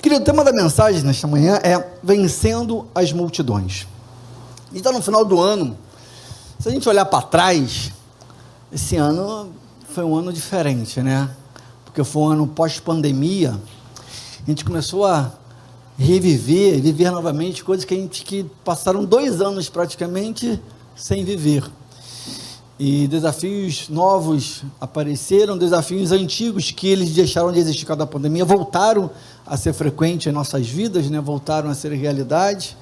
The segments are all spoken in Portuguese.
Querido, o tema da mensagem nesta manhã é vencendo as multidões. E está no final do ano. Se a gente olhar para trás, esse ano foi um ano diferente, né? Porque foi um ano pós-pandemia. A gente começou a viver novamente coisas que passaram 2 anos praticamente sem viver. E desafios novos apareceram, desafios antigos que eles deixaram de existir por causa da pandemia, voltaram a ser frequentes em nossas vidas, né? Voltaram a ser realidade.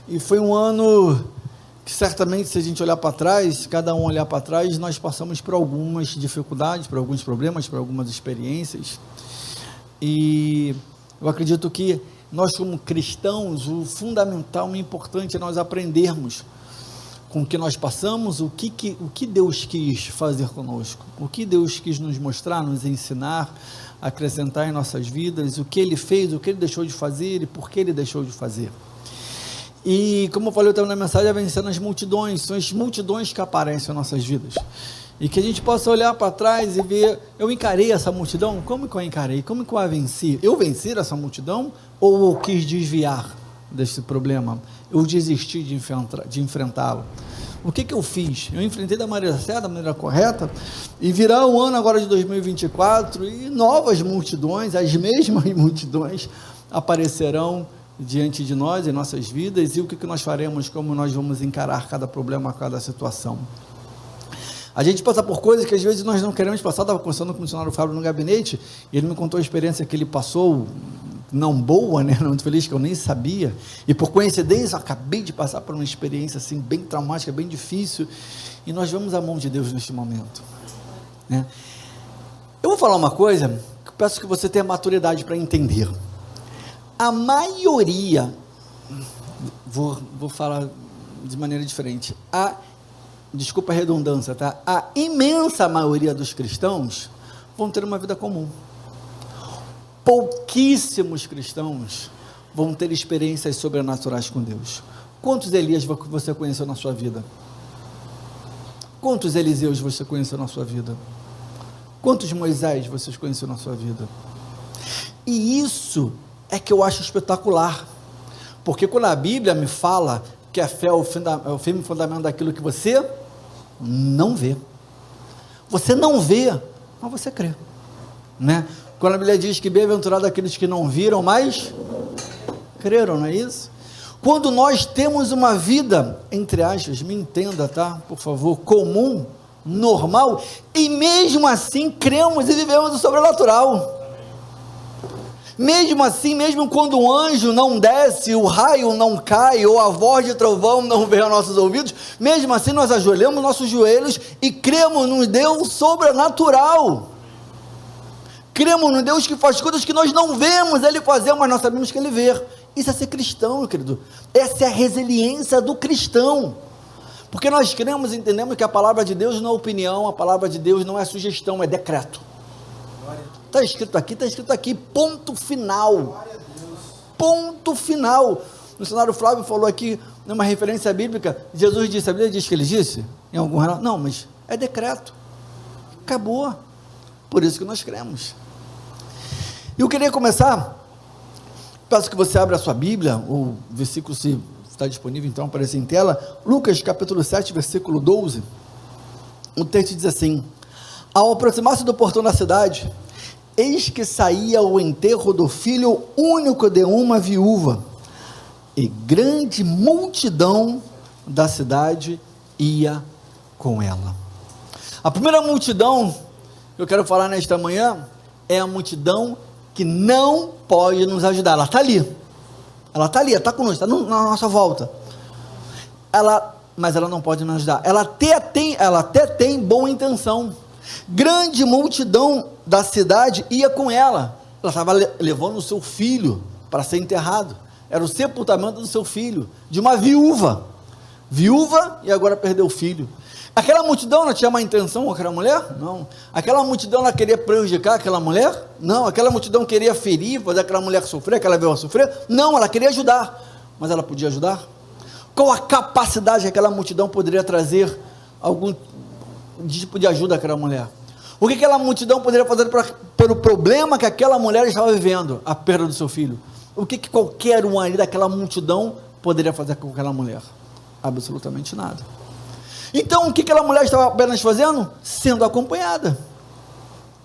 E foi um ano que certamente, se a gente olhar para trás, cada um olhar para trás, nós passamos por algumas dificuldades, por alguns problemas, por algumas experiências. E eu acredito que nós, como cristãos, o fundamental e importante é nós aprendermos com o que nós passamos, o que Deus quis fazer conosco, o que Deus quis nos mostrar, nos ensinar, acrescentar em nossas vidas, o que Ele fez, o que Ele deixou de fazer e por que Ele deixou de fazer. E como eu falei também na mensagem, é vencendo as multidões, são as multidões que aparecem em nossas vidas, e que a gente possa olhar para trás e ver, eu encarei essa multidão, como que eu encarei, como que eu a venci, eu venci essa multidão, ou eu quis desviar desse problema, eu desisti de enfrentá-lo, o que eu fiz? Eu enfrentei da maneira certa, da maneira correta, e virá o ano agora de 2024, e novas multidões, as mesmas multidões, aparecerão diante de nós, em nossas vidas, e o que nós faremos, como nós vamos encarar cada problema, cada situação. A gente passa por coisas que às vezes nós não queremos passar. Estava conversando com o missionário Fábio no gabinete, e ele me contou a experiência que ele passou, não boa, né, não muito feliz, que eu nem sabia, e por coincidência eu acabei de passar por uma experiência assim, bem traumática, bem difícil, e nós vamos à mão de Deus neste momento, né? Eu vou falar uma coisa, que eu peço que você tenha maturidade para entender. A maioria, vou falar de maneira diferente, desculpa a redundância, tá? A imensa maioria dos cristãos vão ter uma vida comum. Pouquíssimos cristãos vão ter experiências sobrenaturais com Deus. Quantos Elias você conheceu na sua vida? Quantos Eliseus você conheceu na sua vida? Quantos Moisés você conheceu na sua vida? E isso é que eu acho espetacular, porque quando a Bíblia me fala que a fé é o firme fundamento daquilo que você não vê, mas você crê, né? Quando a Bíblia diz que bem-aventurado aqueles que não viram, mas creram, não é isso? Quando nós temos uma vida, entre aspas, me entenda, tá? Por favor, comum, normal, e mesmo assim cremos e vivemos o sobrenatural. Mesmo assim, mesmo quando o anjo não desce, o raio não cai, ou a voz de trovão não vem aos nossos ouvidos, mesmo assim nós ajoelhamos nossos joelhos e cremos num Deus sobrenatural. Cremos num Deus que faz coisas que nós não vemos Ele fazer, mas nós sabemos que Ele vê. Isso é ser cristão, meu querido. Essa é a resiliência do cristão. Porque nós cremos e entendemos que a palavra de Deus não é opinião, a palavra de Deus não é sugestão, é decreto. Está escrito aqui, ponto final. Ponto final. O missionário Flávio falou aqui, numa referência bíblica, Jesus disse, a Bíblia diz que ele disse, em algum relato, não, mas é decreto, acabou, por isso que nós cremos. E eu queria começar, peço que você abra a sua Bíblia, o versículo, se está disponível, então aparece em tela, Lucas capítulo 7, versículo 12, o texto diz assim: ao aproximar-se do portão da cidade, eis que saía ao enterro do filho único de uma viúva, e grande multidão da cidade ia com ela. A primeira multidão que eu quero falar nesta manhã é a multidão que não pode nos ajudar. Ela está ali, está conosco, está na nossa volta, mas ela não pode nos ajudar. Ela até tem boa intenção. Grande multidão da cidade ia com ela. Ela estava levando o seu filho para ser enterrado. Era o sepultamento do seu filho, de uma viúva, e agora perdeu o filho. Aquela multidão não tinha uma intenção com aquela mulher? Não. Aquela multidão ela queria prejudicar aquela mulher? Não. Aquela multidão queria ferir, fazer aquela mulher sofrer, aquela viúva sofrer? Não, ela queria ajudar. Mas ela podia ajudar? Qual a capacidade que aquela multidão poderia trazer algum tipo de ajuda àquela mulher? O que aquela multidão poderia fazer pelo problema que aquela mulher estava vivendo? A perda do seu filho. O que qualquer um ali daquela multidão poderia fazer com aquela mulher? Absolutamente nada. Então, o que aquela mulher estava apenas fazendo? Sendo acompanhada.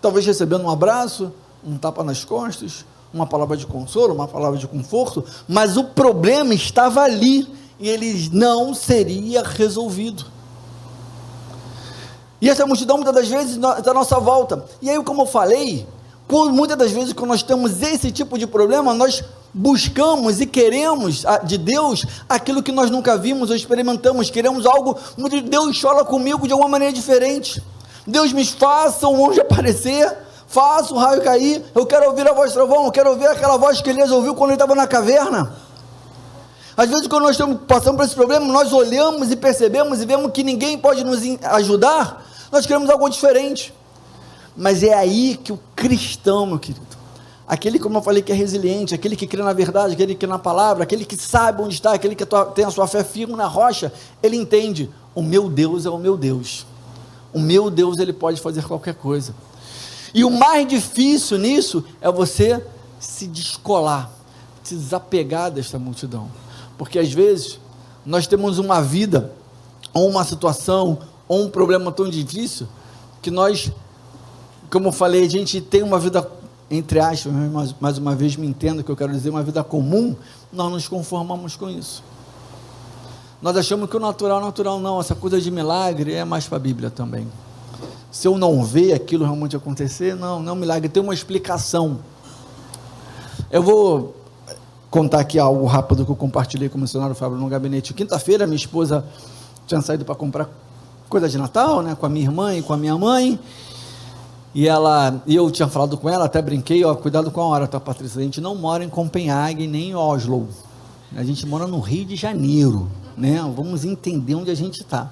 Talvez recebendo um abraço, um tapa nas costas, uma palavra de consolo, uma palavra de conforto, mas o problema estava ali, e ele não seria resolvido. E essa multidão, muitas das vezes, está à nossa volta. E aí, como eu falei, muitas das vezes, quando nós temos esse tipo de problema, nós buscamos e queremos de Deus aquilo que nós nunca vimos ou experimentamos, queremos algo onde Deus fala comigo de alguma maneira diferente. Deus me faça um anjo aparecer, faça o raio cair, eu quero ouvir a voz do trovão, eu quero ouvir aquela voz que Elias ouviu quando ele estava na caverna. Às vezes, quando nós estamos passando por esse problema, nós olhamos e percebemos e vemos que ninguém pode nos ajudar, nós queremos algo diferente. Mas é aí que o cristão, meu querido, aquele, como eu falei, que é resiliente, aquele que crê na verdade, aquele que crê na palavra, aquele que sabe onde está, aquele que tem a sua fé firme na rocha, ele entende, o meu Deus é o meu Deus. O meu Deus, ele pode fazer qualquer coisa. E o mais difícil nisso é você se descolar, se desapegar desta multidão. Porque às vezes nós temos uma vida, ou uma situação, ou um problema tão difícil, que nós, como eu falei, a gente tem uma vida, entre aspas, mais uma vez me entendo que eu quero dizer, uma vida comum, nós nos conformamos com isso. Nós achamos que o natural não, essa coisa de milagre é mais para a Bíblia também. Se eu não ver aquilo realmente acontecer, não é um milagre, tem uma explicação. Eu vou contar aqui algo rápido que eu compartilhei com o missionário Fábio no gabinete. Quinta-feira, minha esposa tinha saído para comprar coisa de Natal, né, com a minha irmã e com a minha mãe, e eu tinha falado com ela, até brinquei, cuidado com a hora, tá, Patrícia, a gente não mora em Copenhague, nem em Oslo, a gente mora no Rio de Janeiro, né, vamos entender onde a gente está.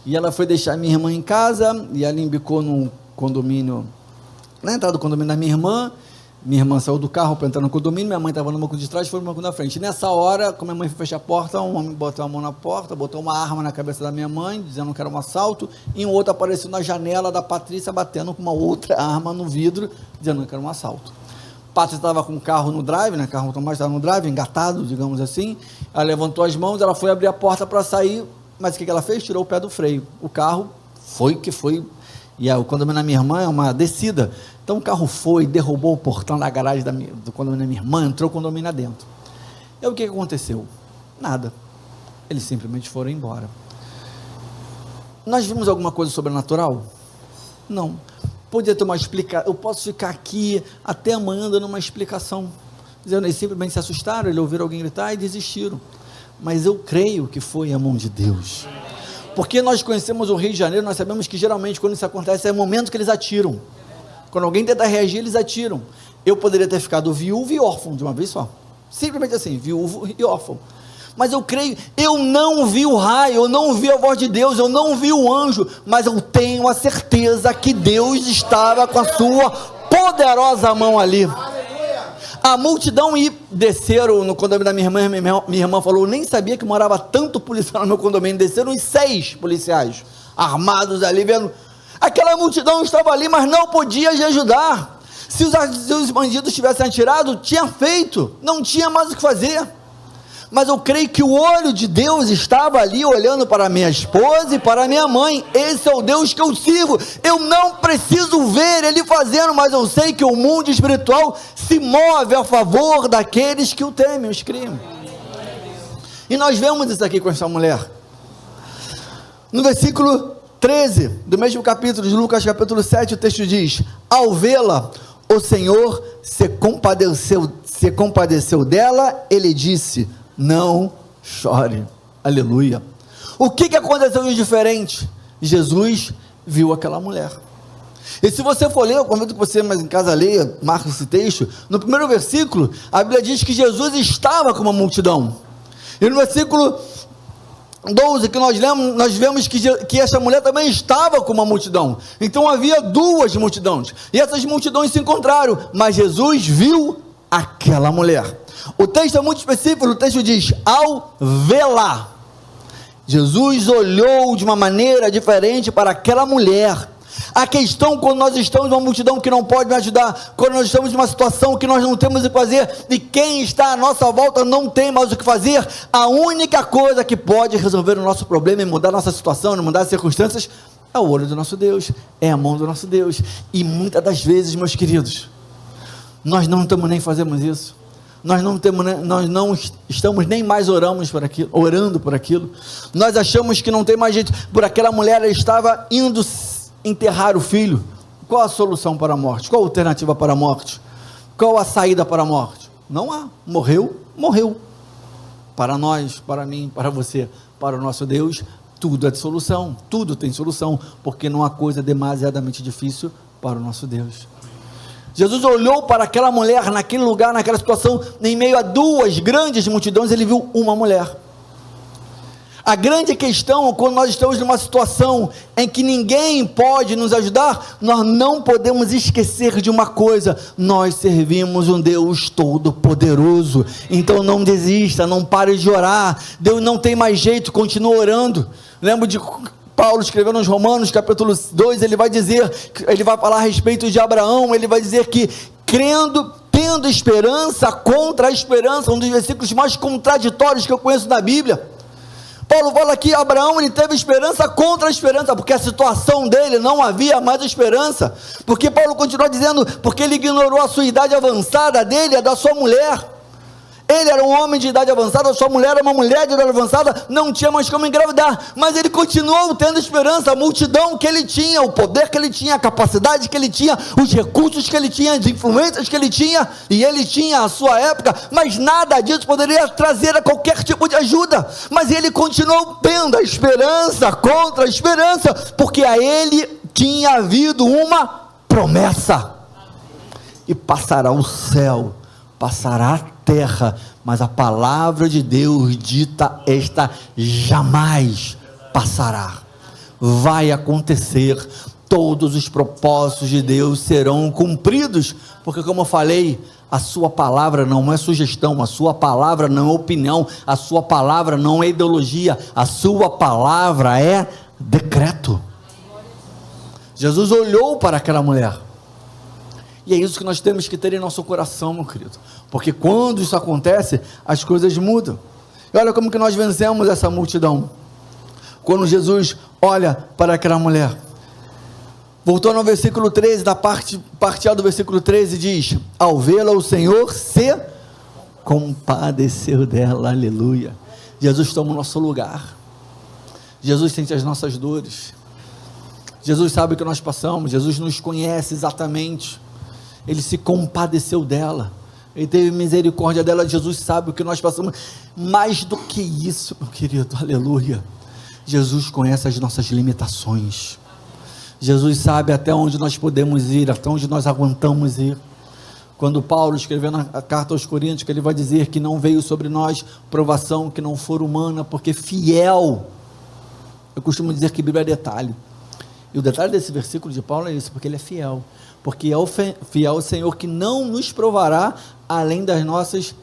E ela foi deixar minha irmã em casa, e ela embicou no condomínio, na entrada do condomínio da minha irmã saiu do carro para entrar no condomínio, minha mãe estava no banco de trás, foi no banco da frente. Nessa hora, como minha mãe foi fechar a porta, um homem botou a mão na porta, botou uma arma na cabeça da minha mãe, dizendo que era um assalto, e um outro apareceu na janela da Patrícia, batendo com uma outra arma no vidro, dizendo que era um assalto. Patrícia estava com o carro no drive, né, carro automático estava no drive, engatado, digamos assim, ela levantou as mãos, ela foi abrir a porta para sair, mas o que ela fez? Tirou o pé do freio. O carro foi, e o condomínio da minha irmã é uma descida, então o carro foi, derrubou o portão da garagem do condomínio da minha irmã, entrou o condomínio adentro. E aí o que aconteceu? Nada, eles simplesmente foram embora. Nós vimos alguma coisa sobrenatural? Não. Podia ter uma explicação, eu posso ficar aqui até amanhã dando uma explicação, dizendo, eles simplesmente se assustaram, eles ouviram alguém gritar e desistiram, mas eu creio que foi a mão de Deus, porque nós conhecemos o Rio de Janeiro, nós sabemos que geralmente quando isso acontece é o momento que eles atiram, quando alguém tenta reagir eles atiram. Eu poderia ter ficado viúvo e órfão de uma vez só, simplesmente assim, viúvo e órfão, mas eu creio, eu não vi o raio, eu não vi a voz de Deus, eu não vi o anjo, mas eu tenho a certeza que Deus estava com a sua poderosa mão ali. A multidão desceram no condomínio da minha irmã falou, eu nem sabia que morava tanto policial no meu condomínio, desceram os 6 policiais, armados ali, vendo, aquela multidão estava ali, mas não podia ajudar, se os bandidos tivessem atirado, tinha feito, não tinha mais o que fazer, mas eu creio que o olho de Deus estava ali, olhando para minha esposa e para minha mãe, esse é o Deus que eu sirvo, eu não preciso ver Ele fazendo, mas eu sei que o mundo espiritual se move a favor daqueles que o temem, os criam, e nós vemos isso aqui com essa mulher, no versículo 13, do mesmo capítulo de Lucas, capítulo 7, o texto diz, ao vê-la, o Senhor se compadeceu dela, Ele disse, não chore, aleluia. O que aconteceu de diferente? Jesus viu aquela mulher, e se você for ler, eu convido que você, mas em casa leia, marca esse texto, no primeiro versículo, a Bíblia diz que Jesus estava com uma multidão, e no versículo 12 que nós lemos, nós vemos que essa mulher também estava com uma multidão, então havia 2 multidões, e essas multidões se encontraram, mas Jesus viu aquela mulher. O texto é muito específico, o texto diz, ao vê-la, Jesus olhou de uma maneira diferente para aquela mulher, A questão, quando nós estamos numa multidão que não pode nos ajudar, quando nós estamos numa situação que nós não temos o que fazer, e quem está à nossa volta não tem mais o que fazer, a única coisa que pode resolver o nosso problema e mudar a nossa situação, mudar as circunstâncias, é o olho do nosso Deus, é a mão do nosso Deus. E muitas das vezes, meus queridos, nós não estamos nem fazemos isso, nós não estamos nem mais orando por aquilo, nós achamos que não tem mais jeito. Por aquela mulher, ela estava indo enterrar o filho. Qual a solução para a morte? Qual a alternativa para a morte? Qual a saída para a morte? Não há. Morreu. Para nós, para mim, para você, para o nosso Deus, tudo é de solução, tudo tem solução, porque não há coisa demasiadamente difícil para o nosso Deus. Jesus olhou para aquela mulher, naquele lugar, naquela situação, em meio a duas grandes multidões, ele viu uma mulher. A grande questão, quando nós estamos numa situação em que ninguém pode nos ajudar, nós não podemos esquecer de uma coisa: nós servimos um Deus todo-poderoso. Então não desista, não pare de orar. Deus não tem mais jeito, continua orando. Lembro de Paulo escrevendo nos Romanos, capítulo 2, ele vai falar a respeito de Abraão, ele vai dizer que, crendo, tendo esperança contra a esperança, um dos versículos mais contraditórios que eu conheço na Bíblia. Paulo fala que Abraão, ele teve esperança contra a esperança, porque a situação dele não havia mais esperança, porque Paulo continua dizendo, porque ele ignorou a sua idade avançada dele, a da sua mulher. Ele era um homem de idade avançada, a sua mulher era uma mulher de idade avançada, não tinha mais como engravidar, mas ele continuou tendo esperança. A multidão que ele tinha, o poder que ele tinha, a capacidade que ele tinha, os recursos que ele tinha, as influências que ele tinha, e ele tinha a sua época, mas nada disso poderia trazer a qualquer tipo de ajuda, mas ele continuou tendo a esperança contra a esperança, porque a ele tinha havido uma promessa: e passará o céu, passará a terra, mas a palavra de Deus dita, esta jamais passará. Vai acontecer, todos os propósitos de Deus serão cumpridos, porque, como eu falei, a sua palavra não é sugestão, a sua palavra não é opinião, a sua palavra não é ideologia, a sua palavra é decreto. Jesus olhou para aquela mulher, e é isso que nós temos que ter em nosso coração, meu querido, porque quando isso acontece, as coisas mudam. E olha como que nós vencemos essa multidão, quando Jesus olha para aquela mulher. Voltando ao versículo 13, da parte A do versículo 13, diz: ao vê-la o Senhor se compadeceu dela. Aleluia. Jesus toma o nosso lugar, Jesus sente as nossas dores, Jesus sabe o que nós passamos, Jesus nos conhece exatamente, ele se compadeceu dela, ele teve misericórdia dela. Jesus sabe o que nós passamos. Mais do que isso, meu querido, aleluia, Jesus conhece as nossas limitações, Jesus sabe até onde nós podemos ir, até onde nós aguentamos ir. Quando Paulo, escrevendo a carta aos Coríntios, que ele vai dizer que não veio sobre nós provação que não for humana, porque fiel, eu costumo dizer que Bíblia é detalhe, e o detalhe desse versículo de Paulo é isso, porque ele é fiel, porque é fiel o Senhor, que não nos provará além das nossas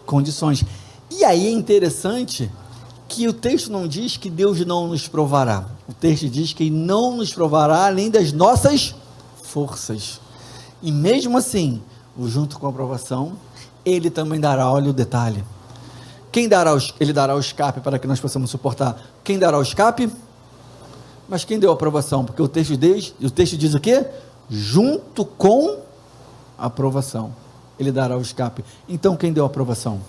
condições. E aí é interessante que o texto não diz que Deus não nos provará, o texto diz que Ele não nos provará além das nossas forças, e mesmo assim, junto com a provação, Ele também dará, olha o detalhe, Ele dará o escape para que nós possamos suportar. Quem dará o escape? Mas quem deu a aprovação? Porque o texto diz o quê? Junto com a aprovação, Ele dará o escape. Então quem deu a aprovação?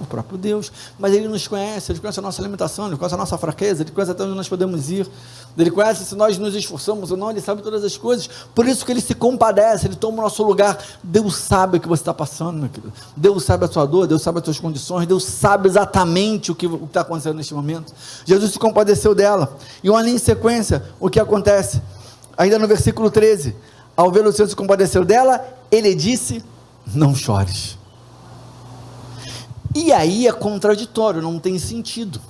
O próprio Deus. Mas Ele nos conhece, Ele conhece a nossa limitação, Ele conhece a nossa fraqueza, Ele conhece até onde nós podemos ir, Ele conhece se nós nos esforçamos ou não, Ele sabe todas as coisas, por isso que Ele se compadece, Ele toma o nosso lugar. Deus sabe o que você está passando, meu querido, Deus sabe a sua dor, Deus sabe as suas condições, Deus sabe exatamente o que está acontecendo neste momento. Jesus se compadeceu dela, e uma linha em sequência, o que acontece? Ainda no versículo 13, ao ver o Senhor se compadeceu dela, Ele disse: não chores. E aí é contraditório, não tem sentido.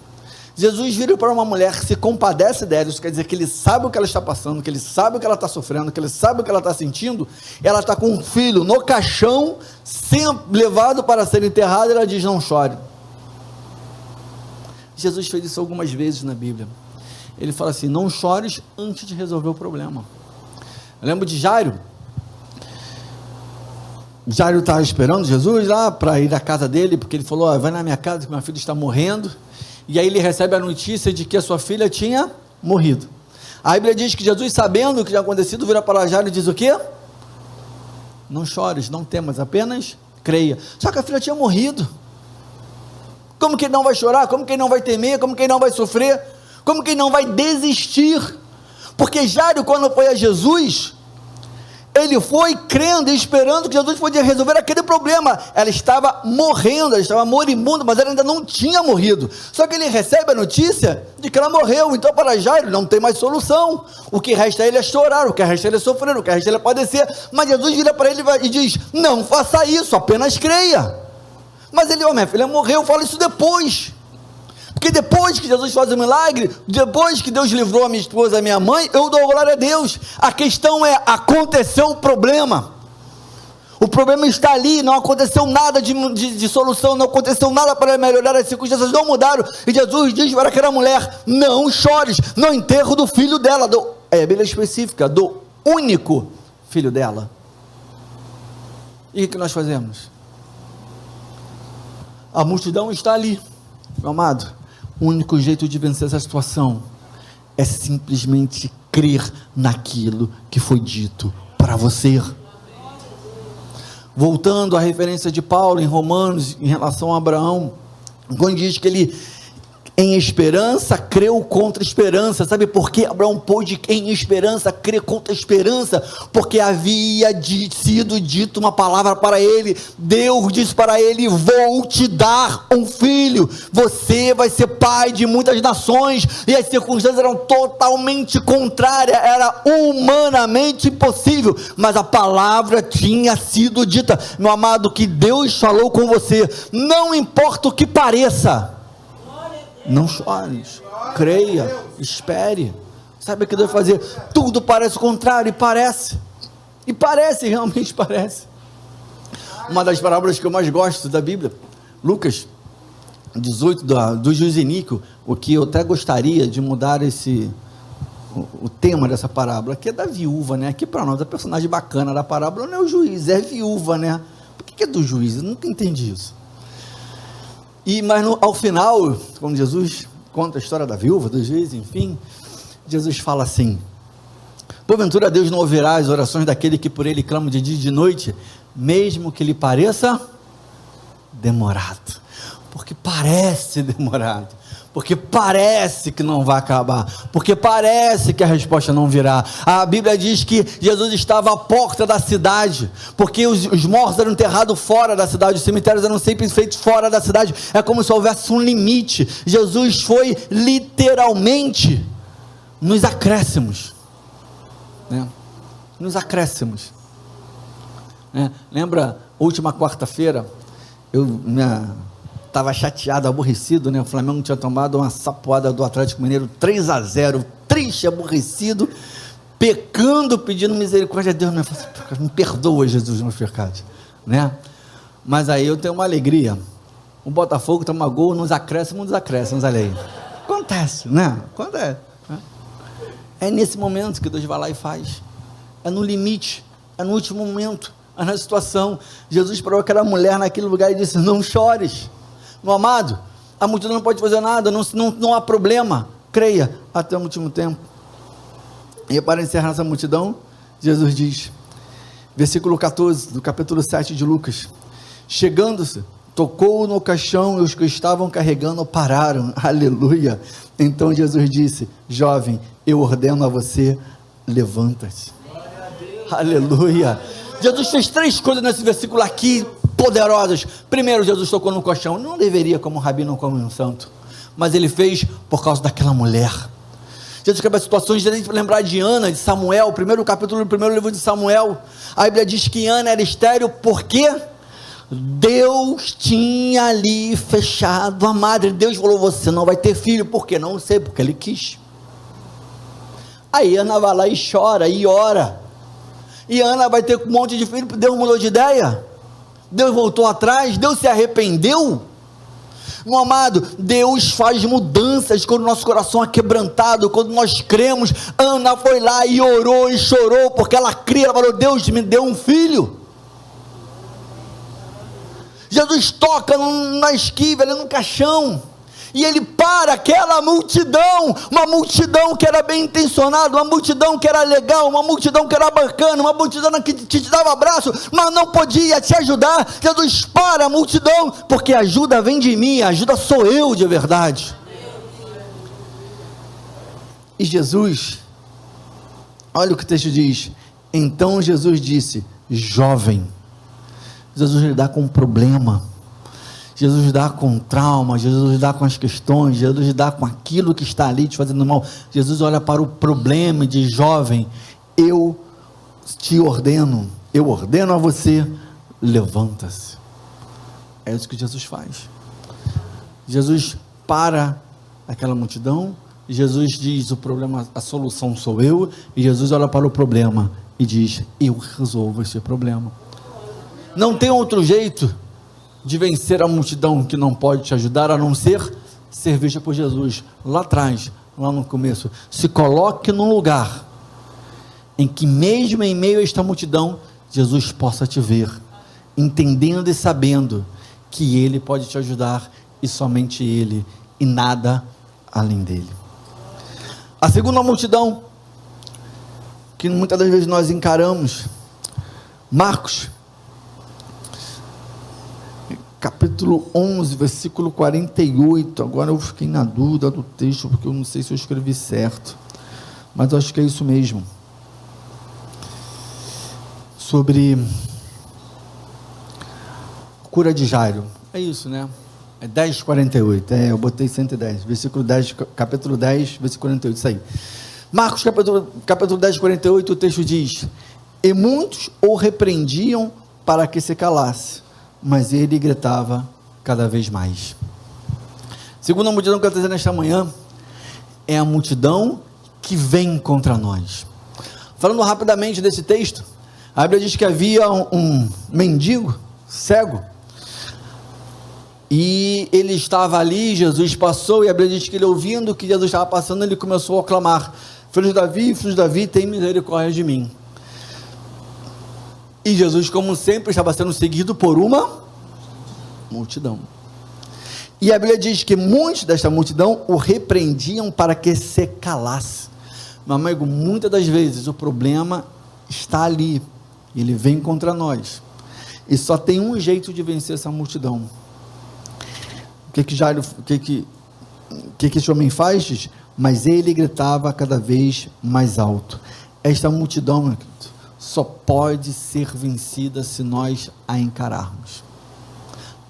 Jesus vira para uma mulher que se compadece dela, isso quer dizer que Ele sabe o que ela está passando, que Ele sabe o que ela está sofrendo, que Ele sabe o que ela está sentindo. Ela está com um filho no caixão, sendo levado para ser enterrado, e ela diz: não chore. Jesus fez isso algumas vezes na Bíblia. ele fala assim: não chores antes de resolver o problema. Eu lembro de Jairo. Jairo estava esperando Jesus lá para ir à casa dele, porque ele falou: vai na minha casa que meu filho está morrendo. E aí ele recebe a notícia de que a sua filha tinha morrido. A Bíblia diz que Jesus, sabendo o que tinha acontecido, vira para Jairo e diz o quê? Não chores, não temas, apenas creia. Só que a filha tinha morrido. Como que ele não vai chorar? Como que ele não vai temer? Como que ele não vai sofrer? Como que ele não vai desistir? Porque Jairo, quando foi a Jesus, ele foi crendo e esperando que Jesus podia resolver aquele problema. Ela estava morrendo, ela estava moribunda, mas ela ainda não tinha morrido. Só que ele recebe a notícia de que ela morreu. Então para Jairo não tem mais solução. O que resta a ele é chorar, o que resta a ele é sofrer, o que resta a ele é padecer. Mas Jesus vira para ele e diz: não faça isso, apenas creia. Mas ele: minha filha morreu, fala isso depois. Porque depois que Jesus faz o milagre, depois que Deus livrou a minha esposa e a minha mãe, eu dou glória a Deus. A questão é: aconteceu o problema. O problema está ali, não aconteceu nada de solução, não aconteceu nada para melhorar, as circunstâncias não mudaram. E Jesus diz para aquela mulher: não chores no enterro do filho dela, a Bíblia específica, do único filho dela. E o que nós fazemos? A multidão está ali, meu amado. O único jeito de vencer essa situação é simplesmente crer naquilo que foi dito para você. Voltando à referência de Paulo em Romanos, em relação a Abraão, quando diz que ele, em esperança, creu contra esperança. Sabe por que Abraão pôde, em esperança, crer contra esperança? Porque havia sido dito uma palavra para ele. Deus disse para ele: vou te dar um filho, você vai ser pai de muitas nações. E as circunstâncias eram totalmente contrárias, era humanamente impossível, mas a palavra tinha sido dita. Meu amado, que Deus falou com você, não importa o que pareça, não chores, creia, espere. Sabe o que Deus vai fazer? Tudo parece o contrário, e parece, realmente parece. Uma das parábolas que eu mais gosto da Bíblia, Lucas 18, do juiz Iníquo, o que eu até gostaria de mudar o tema dessa parábola, que é da viúva, né? Aqui para nós, a personagem bacana da parábola não é o juiz, é a viúva, né? Por que é do juiz? Eu nunca entendi isso. Mas ao final, quando Jesus conta a história da viúva, do juiz, enfim, Jesus fala assim: porventura Deus não ouvirá as orações daquele que por ele clama de dia e de noite, mesmo que lhe pareça demorado. Porque parece demorado, porque parece que não vai acabar, porque parece que a resposta não virá. A Bíblia diz que Jesus estava à porta da cidade, porque os mortos eram enterrados fora da cidade, os cemitérios eram sempre feitos fora da cidade, é como se houvesse um limite. Jesus foi literalmente nos acréscimos, né? Nos acréscimos, né? Lembra, última quarta-feira, eu estava chateado, aborrecido, né? O Flamengo tinha tomado uma sapoada do Atlético Mineiro 3-0, triste, aborrecido, pecando, pedindo misericórdia a Deus, me perdoa, Jesus, meus pecados, né? Mas aí eu tenho uma alegria: o Botafogo toma gol nos acréscimos, olha aí, acontece, né? Acontece, né? É nesse momento que Deus vai lá e faz, é no limite, é no último momento, é na situação. Jesus parou aquela mulher naquele lugar e disse: não chores. Meu amado, a multidão não pode fazer nada, não há problema, creia até o último tempo. E para encerrar essa multidão, Jesus diz, versículo 14, do capítulo 7 de Lucas: chegando-se, tocou no caixão, e os que estavam carregando pararam. Aleluia. Então Jesus disse: jovem, eu ordeno a você, levanta-se. Aleluia. Jesus fez 3 coisas nesse versículo aqui, poderosas. Primeiro, Jesus tocou no colchão. Não deveria, como um rabi, não como um santo, mas ele fez por causa daquela mulher. Jesus quebra situações, de lembrar de Ana, de Samuel, o primeiro capítulo do primeiro livro de Samuel. A Bíblia diz que Ana era estéril porque Deus tinha ali fechado a madre. Deus falou: você não vai ter filho. Por quê? Não sei, porque ele quis. Aí Ana vai lá e chora e ora, e Ana vai ter um monte de filho. Deus mudou de ideia, Deus voltou atrás, Deus se arrependeu. Meu amado, Deus faz mudanças quando o nosso coração é quebrantado, quando nós cremos. Ana foi lá e orou e chorou, porque ela cria, ela falou: Deus me deu um filho. Jesus toca na esquiva, ali no caixão, e ele para aquela multidão, uma multidão que era bem intencionada, uma multidão que era legal, uma multidão que era bacana, uma multidão que te dava abraço, mas não podia te ajudar. Jesus para a multidão, porque a ajuda vem de mim, a ajuda sou eu de verdade. E Jesus, olha o que o texto diz: então Jesus disse: jovem. Jesus lida com um problema, Jesus lida com trauma, Jesus lida com as questões, Jesus lida com aquilo que está ali te fazendo mal. Jesus olha para o problema e diz: jovem, eu te ordeno, eu ordeno a você, levanta-se. É isso que Jesus faz. Jesus para aquela multidão, Jesus diz: o problema, a solução sou eu, e Jesus olha para o problema e diz: eu resolvo esse problema. Não tem outro jeito de vencer a multidão que não pode te ajudar, a não ser vista por Jesus. Lá atrás, lá no começo, se coloque num lugar em que mesmo em meio a esta multidão, Jesus possa te ver, entendendo e sabendo que Ele pode te ajudar, e somente Ele, e nada além dele. A segunda multidão que muitas das vezes nós encaramos, Marcos capítulo 11, versículo 48, agora eu fiquei na dúvida do texto, porque eu não sei se eu escrevi certo, mas eu acho que é isso mesmo, sobre cura de Jairo, é isso, né? É 10:48, eu botei 110, versículo 10, capítulo 10, versículo 48, isso aí. Marcos capítulo 10, 48, o texto diz: e muitos o repreendiam para que se calasse, mas ele gritava cada vez mais. Segunda multidão que eu estou dizendo nesta manhã, é a multidão que vem contra nós. Falando rapidamente desse texto, a Bíblia diz que havia um mendigo, cego, e ele estava ali, Jesus passou, e a Bíblia diz que ele, ouvindo que Jesus estava passando, ele começou a clamar: filho de Davi, tem misericórdia de mim. E Jesus, como sempre, estava sendo seguido por uma multidão. E a Bíblia diz que muitos desta multidão o repreendiam para que se calasse. Meu amigo, muitas das vezes o problema está ali, ele vem contra nós, e só tem um jeito de vencer essa multidão. O que esse homem faz? Diz: mas ele gritava cada vez mais alto. Esta multidão, meu querido, só pode ser vencida se nós a encararmos.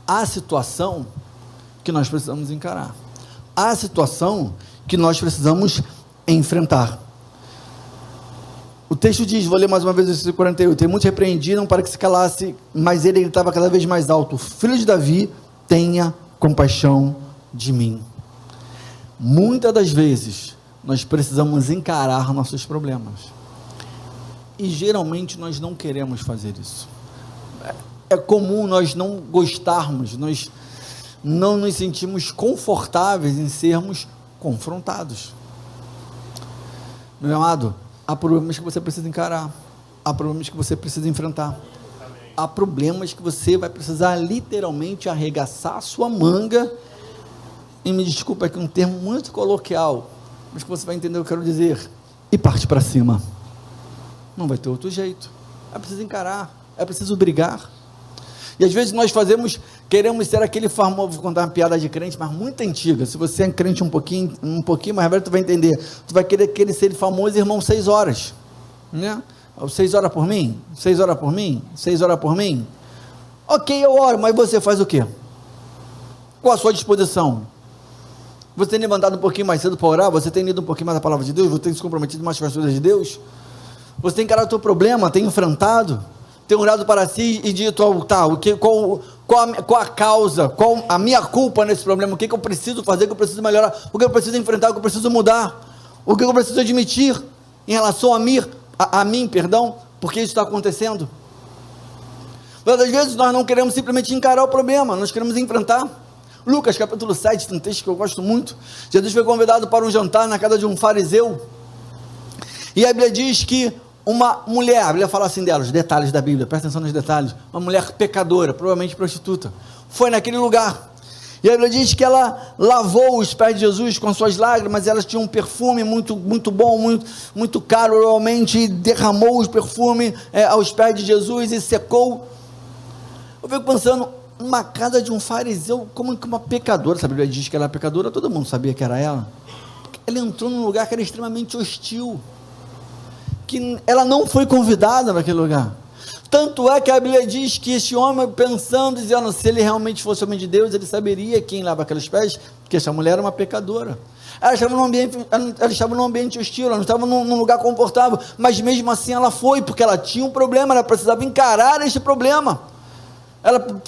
Há situação que nós precisamos encarar, há situação que nós precisamos enfrentar. O texto diz, vou ler mais uma vez o versículo 48, e muitos repreendiam para que se calasse, mas ele gritava cada vez mais alto: filho de Davi, tenha compaixão de mim. Muitas das vezes nós precisamos encarar nossos problemas, e geralmente nós não queremos fazer isso. É comum nós não gostarmos, nós não nos sentimos confortáveis em sermos confrontados. Meu amado, há problemas que você precisa encarar, há problemas que você precisa enfrentar, há problemas que você vai precisar literalmente arregaçar a sua manga, e me desculpa aqui um termo muito coloquial, mas que você vai entender o que eu quero dizer, e parte para cima. Não vai ter outro jeito, é preciso encarar, é preciso brigar. E às vezes nós queremos ser aquele famoso, vou contar uma piada de crente, mas muito antiga. Se você é crente um pouquinho mais velho, tu vai entender. Tu vai querer ser famoso irmão 6 horas, né? 6 horas por mim, 6 horas por mim, 6 horas por mim. Ok, eu oro, mas você faz o quê? Qual a sua disposição? Você tem levantado um pouquinho mais cedo para orar? Você tem lido um pouquinho mais a palavra de Deus? Você tem se comprometido mais com as coisas de Deus? Você tem encarado o teu problema, tem enfrentado, tem olhado para si e dito: qual a causa, qual a minha culpa nesse problema, o que eu preciso fazer, o que eu preciso melhorar, o que eu preciso enfrentar, o que eu preciso mudar, o que eu preciso admitir em relação a mim, porque isso está acontecendo. Muitas vezes nós não queremos simplesmente encarar o problema, nós queremos enfrentar. Lucas capítulo 7, tem um texto que eu gosto muito. Jesus foi convidado para um jantar na casa de um fariseu, e a Bíblia diz que uma mulher, a Bíblia fala assim dela, os detalhes da Bíblia, presta atenção nos detalhes, uma mulher pecadora, provavelmente prostituta, foi naquele lugar, e a Bíblia diz que ela lavou os pés de Jesus com suas lágrimas, elas tinham um perfume muito, muito bom, muito, muito caro, realmente, e derramou o perfume aos pés de Jesus e secou. Eu fico pensando, uma casa de um fariseu, como que uma pecadora, se a Bíblia diz que ela é pecadora, todo mundo sabia que era ela, ela entrou num lugar que era extremamente hostil, que ela não foi convidada naquele lugar, tanto é que a Bíblia diz que esse homem pensando, dizendo, se ele realmente fosse homem de Deus, ele saberia quem lava aqueles pés, porque essa mulher era uma pecadora, ela estava num ambiente hostil, ela não estava num lugar confortável, mas mesmo assim ela foi, porque ela tinha um problema, ela precisava encarar este problema, ela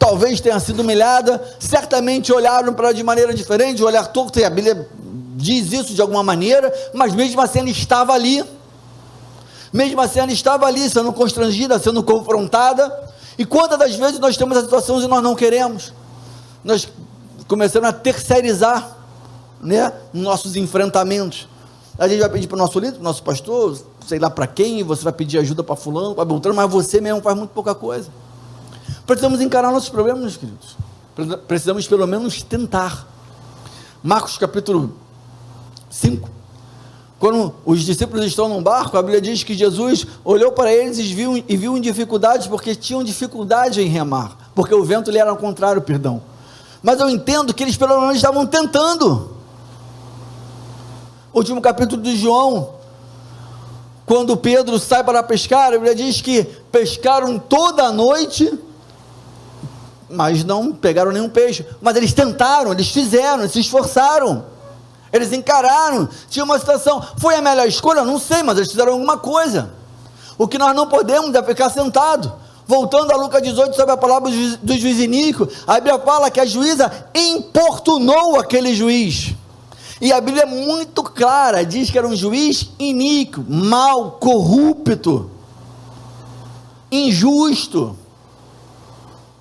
talvez tenha sido humilhada, certamente olharam para ela de maneira diferente, olhar torto, e a Bíblia diz isso de alguma maneira, mas mesmo assim ela estava ali, sendo constrangida, sendo confrontada. E quantas das vezes nós temos as situações e nós não queremos, nós começamos a terceirizar, né, nossos enfrentamentos, a gente vai pedir para o nosso líder, para o nosso pastor, sei lá para quem, você vai pedir ajuda para fulano, para Beltrano, mas você mesmo faz muito pouca coisa. Precisamos encarar nossos problemas, meus queridos, precisamos pelo menos tentar. Marcos capítulo 5, quando os discípulos estão num barco, a Bíblia diz que Jesus olhou para eles e viu em dificuldades, porque tinham dificuldade em remar, porque o vento lhe era ao contrário, mas eu entendo que eles pelo menos estavam tentando. Último capítulo de João, quando Pedro sai para pescar, a Bíblia diz que pescaram toda a noite, mas não pegaram nenhum peixe, mas eles tentaram, eles fizeram, eles se esforçaram, eles encararam, tinha uma situação, foi a melhor escolha? Não sei, mas eles fizeram alguma coisa. O que nós não podemos é ficar sentado. Voltando a Lucas 18, sobre a palavra do juiz iníquo, a Bíblia fala que a juíza importunou aquele juiz, e a Bíblia é muito clara, diz que era um juiz iníquo, mau, corrupto, injusto,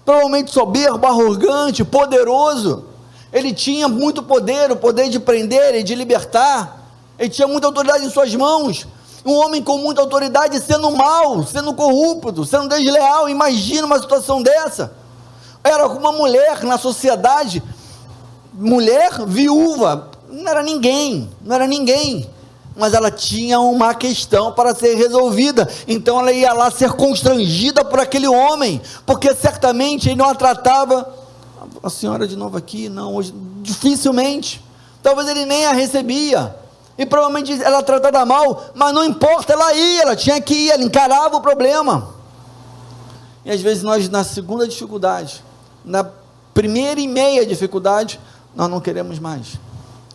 provavelmente soberbo, arrogante, poderoso. Ele tinha muito poder, o poder de prender e de libertar, ele tinha muita autoridade em suas mãos, um homem com muita autoridade sendo mau, sendo corrupto, sendo desleal. Imagina uma situação dessa. Era uma mulher na sociedade, mulher viúva, não era ninguém, mas ela tinha uma questão para ser resolvida, então ela ia lá ser constrangida por aquele homem, porque certamente ele não a tratava, a senhora de novo aqui, não, hoje, dificilmente, talvez ele nem a recebia, e provavelmente ela tratada mal, mas não importa, ela tinha que ir, ela encarava o problema. E às vezes nós, na segunda dificuldade, na primeira e meia dificuldade, nós não queremos mais,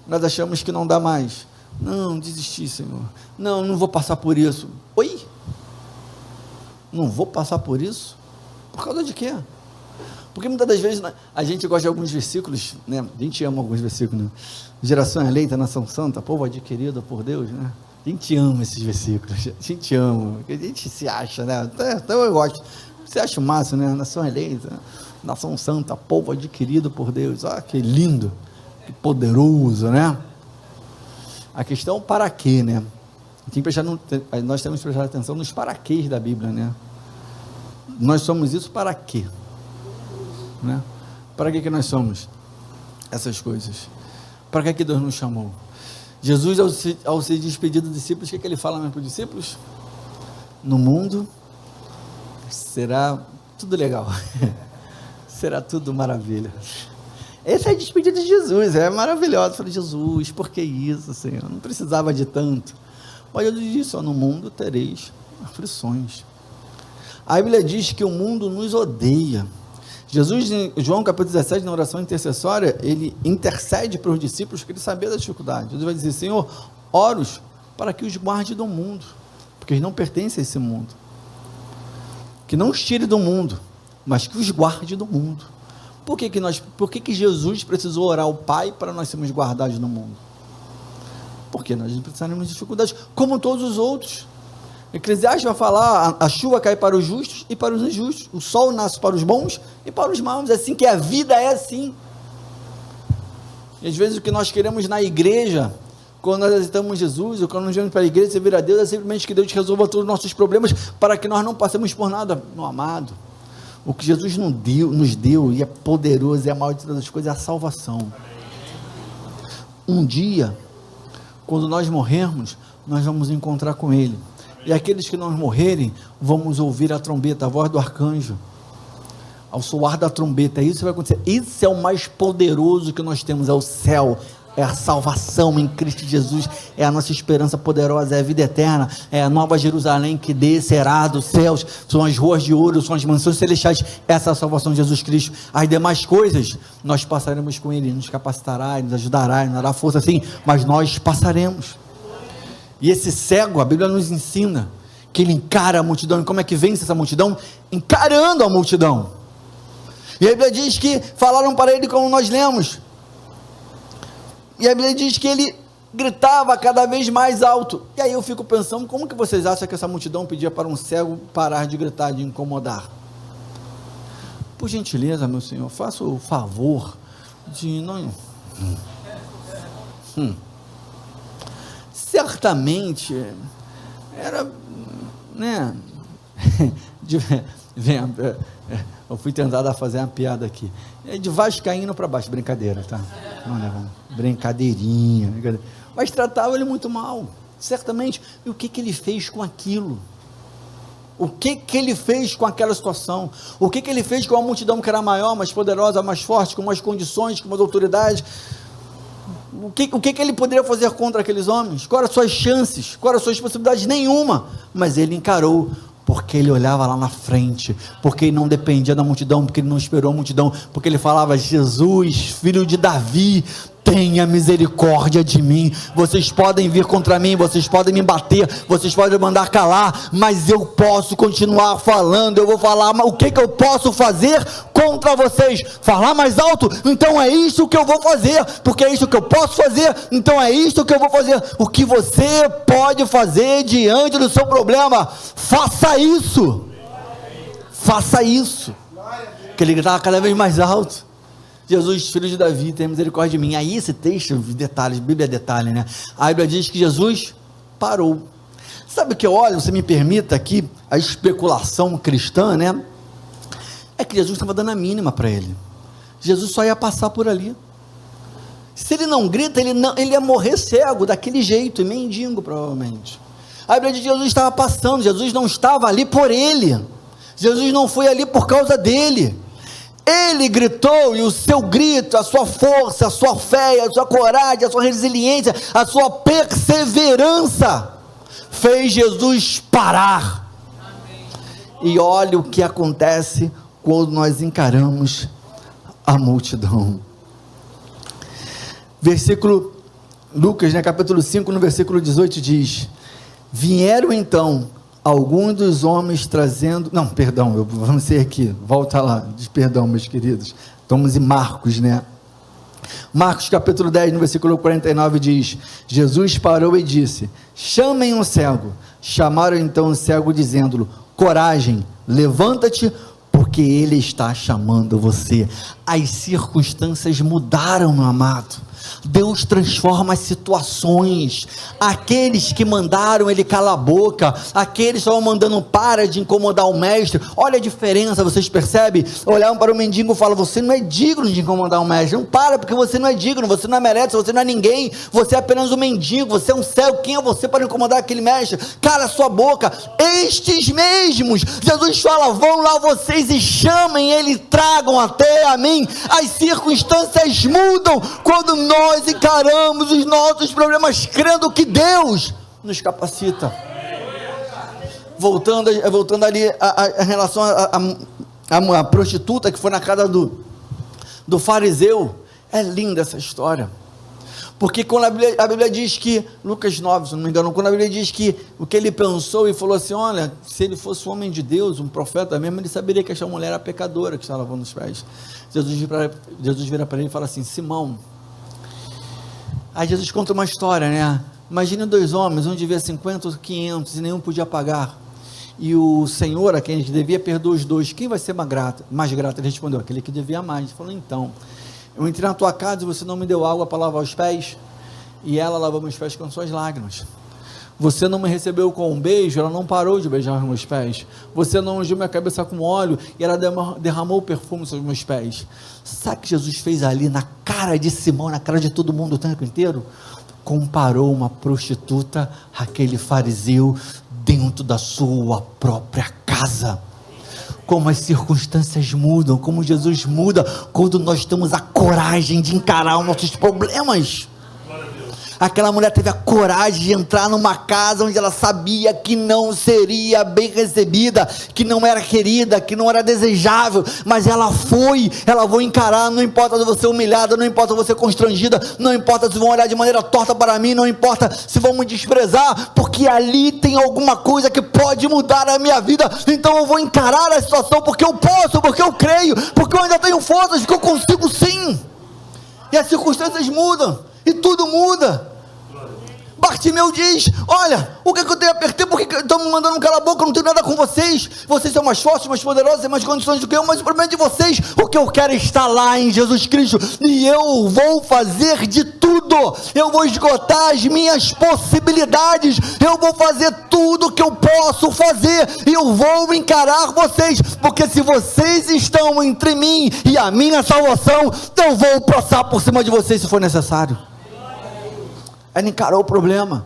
nós achamos que não dá mais, não, desisti, Senhor, não vou passar por isso. Oi? Não vou passar por isso? Por causa de quê? Porque muitas das vezes a gente gosta de alguns versículos, né? A gente ama alguns versículos, né? Geração eleita, nação santa, povo adquirido por Deus, né? A gente ama esses versículos, a gente ama, a gente se acha, né? Então eu gosto, você acha o máximo, né? Nação eleita, nação santa, povo adquirido por Deus, olha que lindo, que poderoso, né? A questão para quê, né? Nós temos que prestar atenção nos paraquês da Bíblia, né? Nós somos isso para quê? Né? Para que nós somos essas coisas? Para que Deus nos chamou? Jesus, ao se despedir dos discípulos, o que ele fala para os discípulos? No mundo será tudo legal, será tudo maravilha. Essa é a despedida de Jesus, é maravilhosa. Eu falei, Jesus, por que isso, Senhor? Não precisava de tanto. Mas Jesus disse, no mundo tereis aflições. A Bíblia diz que o mundo nos odeia. Jesus, em João capítulo 17, na oração intercessória, ele intercede para os discípulos, porque ele sabia da dificuldade. Jesus vai dizer, Senhor, oro-os para que os guarde do mundo, porque eles não pertencem a esse mundo, que não os tire do mundo, mas que os guarde do mundo. Por que Jesus precisou orar ao Pai para nós sermos guardados no mundo? Porque nós precisamos de dificuldades, como todos os outros. Eclesiastes vai falar, a chuva cai para os justos e para os injustos, o sol nasce para os bons e para os maus, é assim que a vida é assim, E às vezes o que nós queremos na igreja, quando nós aceitamos Jesus, ou quando nós vamos para a igreja servir a Deus, é simplesmente que Deus resolva todos os nossos problemas, para que nós não passemos por nada. Meu amado, o que Jesus nos deu, e é poderoso, e é a maior de todas as coisas, é a salvação. Um dia, quando nós morrermos, nós vamos encontrar com Ele, e aqueles que não morrerem, vamos ouvir a trombeta, a voz do arcanjo, ao soar da trombeta. Isso vai acontecer. Isso é o mais poderoso que nós temos, é o céu, é a salvação em Cristo Jesus, é a nossa esperança poderosa, é a vida eterna, é a nova Jerusalém que descerá dos céus, são as ruas de ouro, são as mansões celestiais, essa é a salvação de Jesus Cristo. As demais coisas, nós passaremos com Ele, nos capacitará, nos ajudará, nos dará força, sim, mas nós passaremos. E esse cego, a Bíblia nos ensina, que ele encara a multidão, e como é que vence essa multidão? Encarando a multidão. E a Bíblia diz que falaram para ele como nós lemos, e a Bíblia diz que ele gritava cada vez mais alto. E aí eu fico pensando, como que vocês acham que essa multidão pedia para um cego parar de gritar, de incomodar? Por gentileza, meu senhor, faça o favor de não... Certamente era, né? Eu fui tentado a fazer uma piada aqui, de vascaíno para baixo, brincadeira, tá? Não, brincadeirinha, mas tratava ele muito mal, certamente. E o que ele fez com aquilo? O que ele fez com aquela situação? O que ele fez com a multidão que era maior, mais poderosa, mais forte, com mais condições, com mais autoridade? O que ele poderia fazer contra aqueles homens? Quais eram as suas chances? Quais eram as suas possibilidades? Nenhuma. Mas ele encarou, porque ele olhava lá na frente, porque ele não dependia da multidão, porque ele não esperou a multidão, porque ele falava: Jesus, filho de Davi, tenha misericórdia de mim. Vocês podem vir contra mim, vocês podem me bater, vocês podem mandar calar, mas eu posso continuar falando. Eu vou falar, mas o que eu posso fazer contra vocês? Falar mais alto? Então é isso que eu vou fazer, porque é isso que eu posso fazer, então é isso que eu vou fazer. O que você pode fazer diante do seu problema, faça isso. Faça isso. Que ele gritava cada vez mais alto: Jesus, filho de Davi, tem misericórdia de mim. Aí esse texto, detalhes, Bíblia é detalhe, né? A Bíblia diz que Jesus parou. Sabe o que eu olho, você me permita aqui, a especulação cristã, né? É que Jesus estava dando a mínima para ele. Jesus só ia passar por ali. Se ele não grita, ele ia morrer cego, daquele jeito, e mendigo provavelmente. A Bíblia diz que Jesus estava passando, Jesus não estava ali por ele. Jesus não foi ali por causa dele. Ele gritou, e o seu grito, a sua força, a sua fé, a sua coragem, a sua resiliência, a sua perseverança fez Jesus parar. Amém. E olha o que acontece quando nós encaramos a multidão. Versículo Lucas, né, capítulo 5, no versículo 18 diz: vieram então alguns dos homens trazendo, vamos ser aqui, volta lá, perdão, meus queridos, estamos em Marcos, né? Marcos capítulo 10, no versículo 49 diz: Jesus parou e disse: chamem um cego. Chamaram então o cego, dizendo-lhe: coragem, levanta-te, porque ele está chamando você. As circunstâncias mudaram, meu amado. Deus transforma as situações. Aqueles que mandaram ele calar a boca, aqueles que estavam mandando para de incomodar o mestre, olha a diferença, vocês percebem? Olhavam para o mendigo e falam: você não é digno de incomodar o mestre. Não para, porque você não é digno, você não é merece, você não é ninguém, você é apenas um mendigo, você é um cego. Quem é você para incomodar aquele mestre? Cala a sua boca. Estes mesmos, Jesus fala: vão lá vocês e chamem ele, tragam até a mim. As circunstâncias mudam quando nós encaramos os nossos problemas crendo que Deus nos capacita. Voltando ali a relação a prostituta que foi na casa do fariseu, é linda essa história, porque quando a Bíblia diz que, Lucas 9, se não me engano, quando a Bíblia diz que o que ele pensou e falou assim: olha, se ele fosse um homem de Deus, um profeta mesmo, ele saberia que essa mulher era pecadora, que estava lavando os pés. Jesus vira para ele e fala assim: Simão. Aí Jesus conta uma história, né? Imagina dois homens, um devia 50 ou 500 e nenhum podia pagar, e o Senhor a quem ele devia perdoou os dois. Quem vai ser mais grato? Ele respondeu: aquele que devia mais. Ele falou: então, Eu entrei na tua casa e você não me deu água para lavar os pés, e ela lavou meus pés com suas lágrimas. Você não me recebeu com um beijo, ela não parou de beijar os meus pés. Você não ungiu minha cabeça com óleo, e ela derramou o perfume sobre os meus pés. Sabe o que Jesus fez ali na cara de Simão, na cara de todo mundo o tempo inteiro? Comparou uma prostituta àquele fariseu dentro da sua própria casa. Como as circunstâncias mudam, como Jesus muda quando nós temos a coragem de encarar os nossos problemas. Aquela mulher teve a coragem de entrar numa casa onde ela sabia que não seria bem recebida, que não era querida, que não era desejável, mas ela foi, ela vai encarar, não importa se você é humilhada, não importa se você é constrangida, não importa se vão olhar de maneira torta para mim, não importa se vão me desprezar, porque ali tem alguma coisa que pode mudar a minha vida, então eu vou encarar a situação, porque eu posso, porque eu creio, porque eu ainda tenho forças, porque eu consigo sim, e as circunstâncias mudam, e tudo muda. Bartimeu diz: olha, o que eu tenho a perder? Por que estão me mandando calar a boca? Eu não tenho nada com vocês. Vocês são mais fortes, mais poderosos, têm mais condições do que eu, mas o problema é de vocês. O que eu quero é estar lá em Jesus Cristo, e eu vou fazer de tudo. Eu vou esgotar as minhas possibilidades. Eu vou fazer tudo que eu posso fazer, e eu vou encarar vocês, porque se vocês estão entre mim e a minha salvação, eu vou passar por cima de vocês se for necessário. Ele encarou o problema,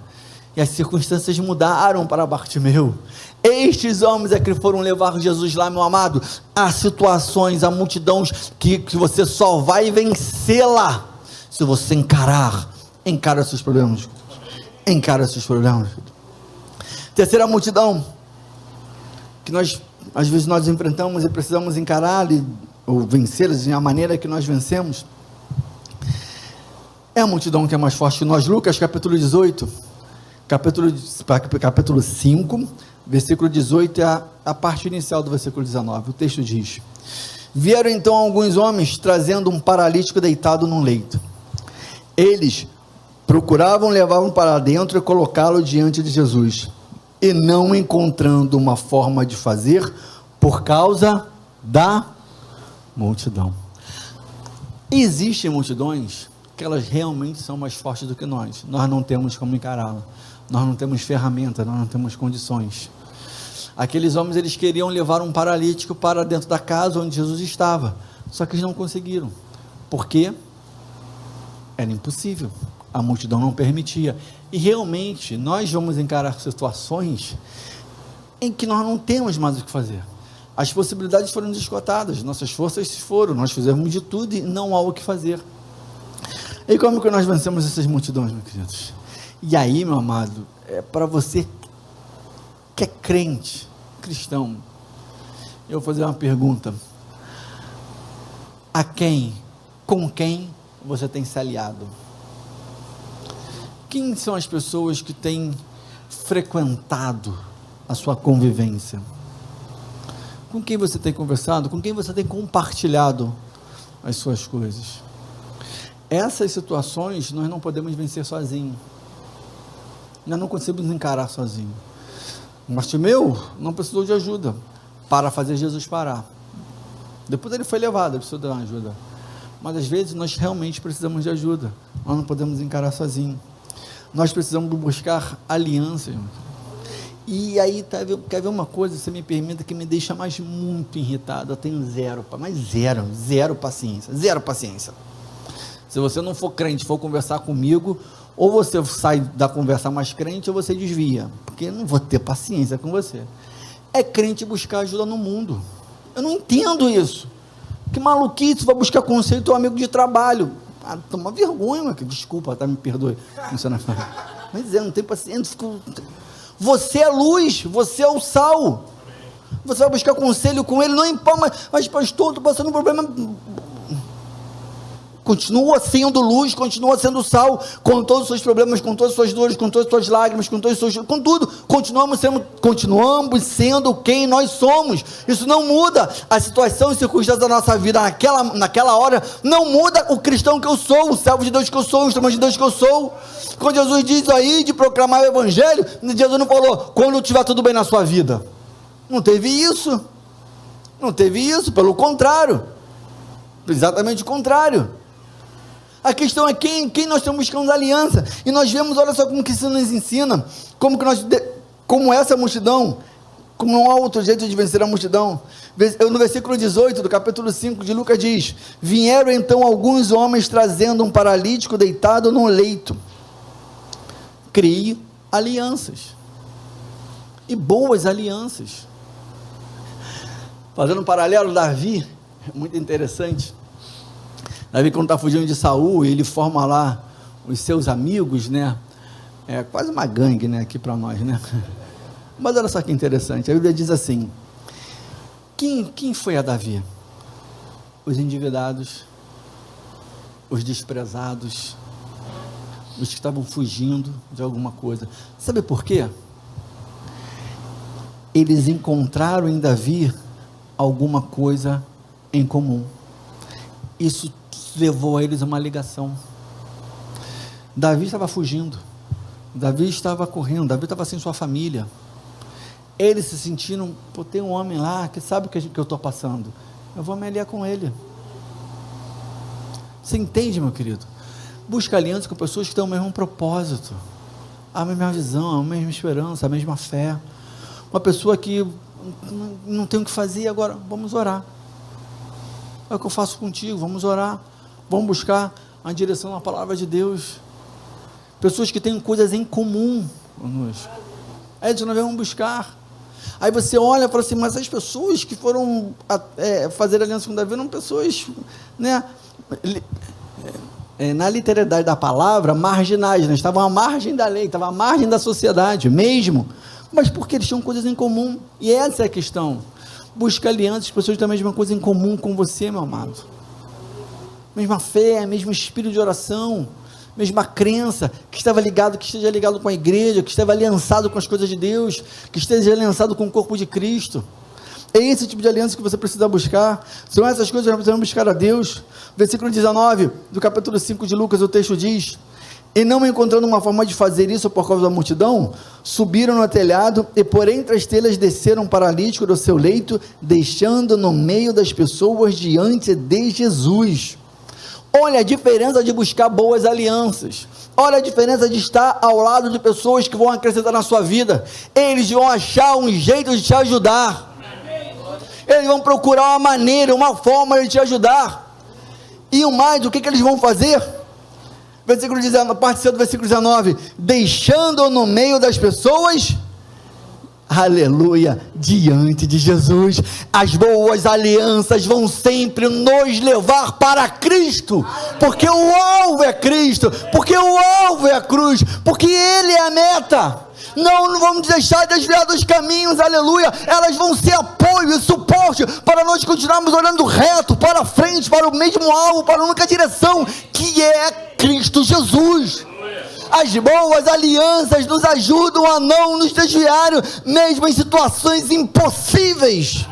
e as circunstâncias mudaram para Bartimeu. Estes homens é que foram levar Jesus lá, meu amado. Há situações, há multidões que você só vai vencê-la se você encara os seus problemas. Encara os seus problemas. Terceira multidão que às vezes nós enfrentamos e precisamos encarar ou vencê-las de uma maneira que nós vencemos. É a multidão que é mais forte que nós. Lucas capítulo 18, capítulo 5, versículo 18, é a parte inicial do versículo 19, o texto diz: vieram então alguns homens trazendo um paralítico deitado num leito. Eles procuravam levá-lo para dentro e colocá-lo diante de Jesus, e não encontrando uma forma de fazer, por causa da multidão. Existem multidões que elas realmente são mais fortes do que nós não temos como encará-la, nós não temos ferramenta, nós não temos condições. Aqueles homens, eles queriam levar um paralítico para dentro da casa onde Jesus estava, só que eles não conseguiram, porque era impossível, a multidão não permitia, e realmente, nós vamos encarar situações em que nós não temos mais o que fazer, as possibilidades foram esgotadas, nossas forças se foram, nós fizemos de tudo e não há o que fazer. E como que nós vencemos essas multidões, meus queridos? E aí, meu amado, é para você que é crente, cristão, eu vou fazer uma pergunta: com quem você tem se aliado? Quem são as pessoas que têm frequentado a sua convivência? Com quem você tem conversado? Com quem você tem compartilhado as suas coisas? Essas situações nós não podemos vencer sozinhos, nós não conseguimos encarar sozinho. Bartimeu não precisou de ajuda para fazer Jesus parar, depois ele foi levado, ele precisou dar ajuda, mas às vezes nós realmente precisamos de ajuda, nós não podemos encarar sozinho, nós precisamos buscar aliança. E aí, quer ver uma coisa, você me permita, que me deixa mais muito irritado, eu tenho zero paciência. Se você não for crente, for conversar comigo, ou você sai da conversa mais crente, ou você desvia, porque eu não vou ter paciência com você. É crente buscar ajuda no mundo. Eu não entendo isso. Que maluquice, vai buscar conselho do teu amigo de trabalho. Toma vergonha, desculpa, me perdoe. Mas não tem paciência. Você é luz, você é o sal. Você vai buscar conselho com ele, não importa, mas pastor, estou passando um problema. Continua sendo luz, continua sendo sal, com todos os seus problemas, com todas as suas dores, com todas as suas lágrimas, com tudo, continuamos sendo quem nós somos. Isso não muda a situação e circunstância da nossa vida naquela hora, não muda o cristão que eu sou, o servo de Deus que eu sou, o instrumento de Deus que eu sou. Quando Jesus diz aí de proclamar o evangelho, Jesus não falou quando tiver tudo bem na sua vida, não teve isso, pelo contrário, exatamente o contrário. A questão é quem nós estamos buscando aliança. E nós vemos, olha só como que isso nos ensina, como essa multidão, como não há outro jeito de vencer a multidão. No versículo 18 do capítulo 5 de Lucas diz: vieram então alguns homens trazendo um paralítico deitado no leito. Crie alianças, e boas alianças. Fazendo um paralelo, Davi, muito interessante. Davi, quando está fugindo de Saul, ele forma lá os seus amigos, né? É quase uma gangue, né? Aqui para nós, né? Mas olha só que interessante, a Bíblia diz assim: quem foi a Davi? Os endividados, os desprezados, os que estavam fugindo de alguma coisa. Sabe por quê? Eles encontraram em Davi alguma coisa em comum. Isso levou a eles uma ligação. Davi estava fugindo, Davi estava correndo, Davi estava sem sua família. Eles se sentiram, pô, tem um homem lá que sabe o que eu estou passando, eu vou me aliar com ele. Você entende, meu querido? Busca aliança com pessoas que têm o mesmo propósito, a mesma visão, a mesma esperança, a mesma fé. Uma pessoa que não tem o que fazer agora, vamos orar. É o que eu faço contigo, vamos orar, vamos buscar a direção na palavra de Deus. Pessoas que têm coisas em comum conosco. Aí nós vamos buscar. Aí você olha e fala assim, mas as pessoas que foram fazer aliança com Davi eram pessoas, né, na literalidade da palavra, marginais, né? Estavam à margem da lei, estavam à margem da sociedade mesmo, mas porque eles tinham coisas em comum. E essa é a questão. Busca alianças, pessoas que têm a mesma coisa em comum com você, meu amado. Mesma fé, mesmo espírito de oração, mesma crença, que esteja ligado com a igreja, que esteja aliançado com as coisas de Deus, que esteja aliançado com o corpo de Cristo. É esse tipo de aliança que você precisa buscar. São essas coisas que nós precisamos buscar a Deus. Versículo 19 do capítulo 5 de Lucas, o texto diz: e não encontrando uma forma de fazer isso por causa da multidão, subiram no telhado e por entre as telhas desceram um paralítico do seu leito, deixando no meio das pessoas diante de Jesus. Olha a diferença de buscar boas alianças. Olha a diferença de estar ao lado de pessoas que vão acrescentar na sua vida. Eles vão achar um jeito de te ajudar. Eles vão procurar uma maneira, uma forma de te ajudar. E o mais, o que eles vão fazer? Versículo 19, parte C do versículo 19: deixando no meio das pessoas, aleluia, diante de Jesus. As boas alianças vão sempre nos levar para Cristo, porque o alvo é Cristo, porque o alvo é a cruz, porque Ele é a meta. Não vamos deixar desviar dos caminhos, aleluia. Elas vão ser apoio e suporte para nós continuarmos olhando reto, para frente, para o mesmo alvo, para a única direção, que é Cristo Jesus. As boas alianças nos ajudam a não nos desviar, mesmo em situações impossíveis.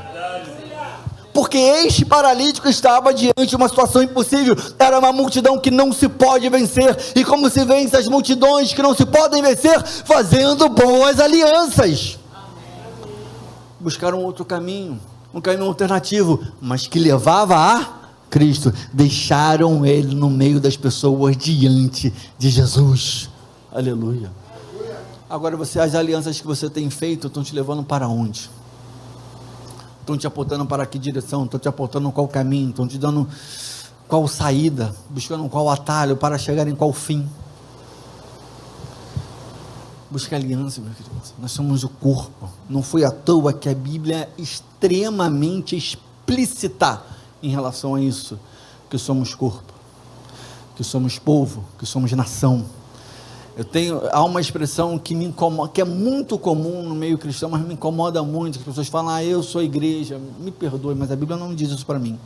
Porque este paralítico estava diante de uma situação impossível. Era uma multidão que não se pode vencer. E como se vence as multidões que não se podem vencer? Fazendo boas alianças. Buscaram outro caminho, um caminho alternativo, mas que levava a Cristo. Deixaram Ele no meio das pessoas diante de Jesus. Aleluia. Agora as alianças que você tem feito estão te levando para onde? Estão te apontando para que direção? Estão te apontando qual caminho? Estão te dando qual saída? Buscando qual atalho para chegar em qual fim? Busca aliança, meu querido. Nós somos o corpo. Não foi à toa que a Bíblia é extremamente explícita em relação a isso, que somos corpo, que somos povo, que somos nação. Há uma expressão que me incomoda, que é muito comum no meio cristão, mas me incomoda muito, que as pessoas falam, eu sou igreja. Me perdoe, mas a Bíblia não diz isso para mim.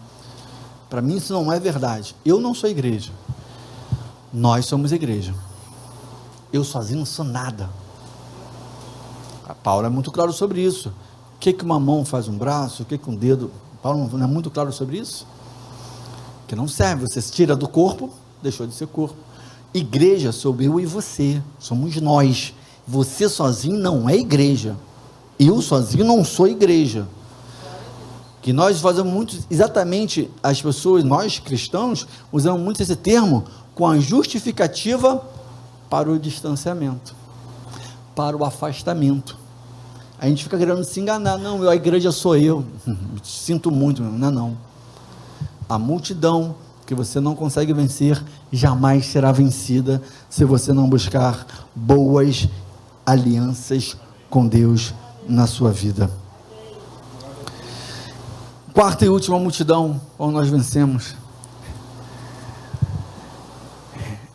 Para mim isso não é verdade. Eu não sou igreja. Nós somos igreja. Eu sozinho não sou nada. A Paulo é muito claro sobre isso. O que uma mão faz um braço, o que um dedo... Paulo não é muito claro sobre isso? Que não serve, você se tira do corpo, deixou de ser corpo. Igreja sou eu e você, somos nós. Você sozinho não é igreja. Eu sozinho não sou igreja. Que nós fazemos muito, exatamente, as pessoas, nós cristãos, usamos muito esse termo com a justificativa para o distanciamento, para o afastamento. A gente fica querendo se enganar, não, a igreja sou eu, sinto muito, não. A multidão que você não consegue vencer, jamais será vencida, se você não buscar boas alianças com Deus na sua vida. Quarta e última multidão, onde nós vencemos,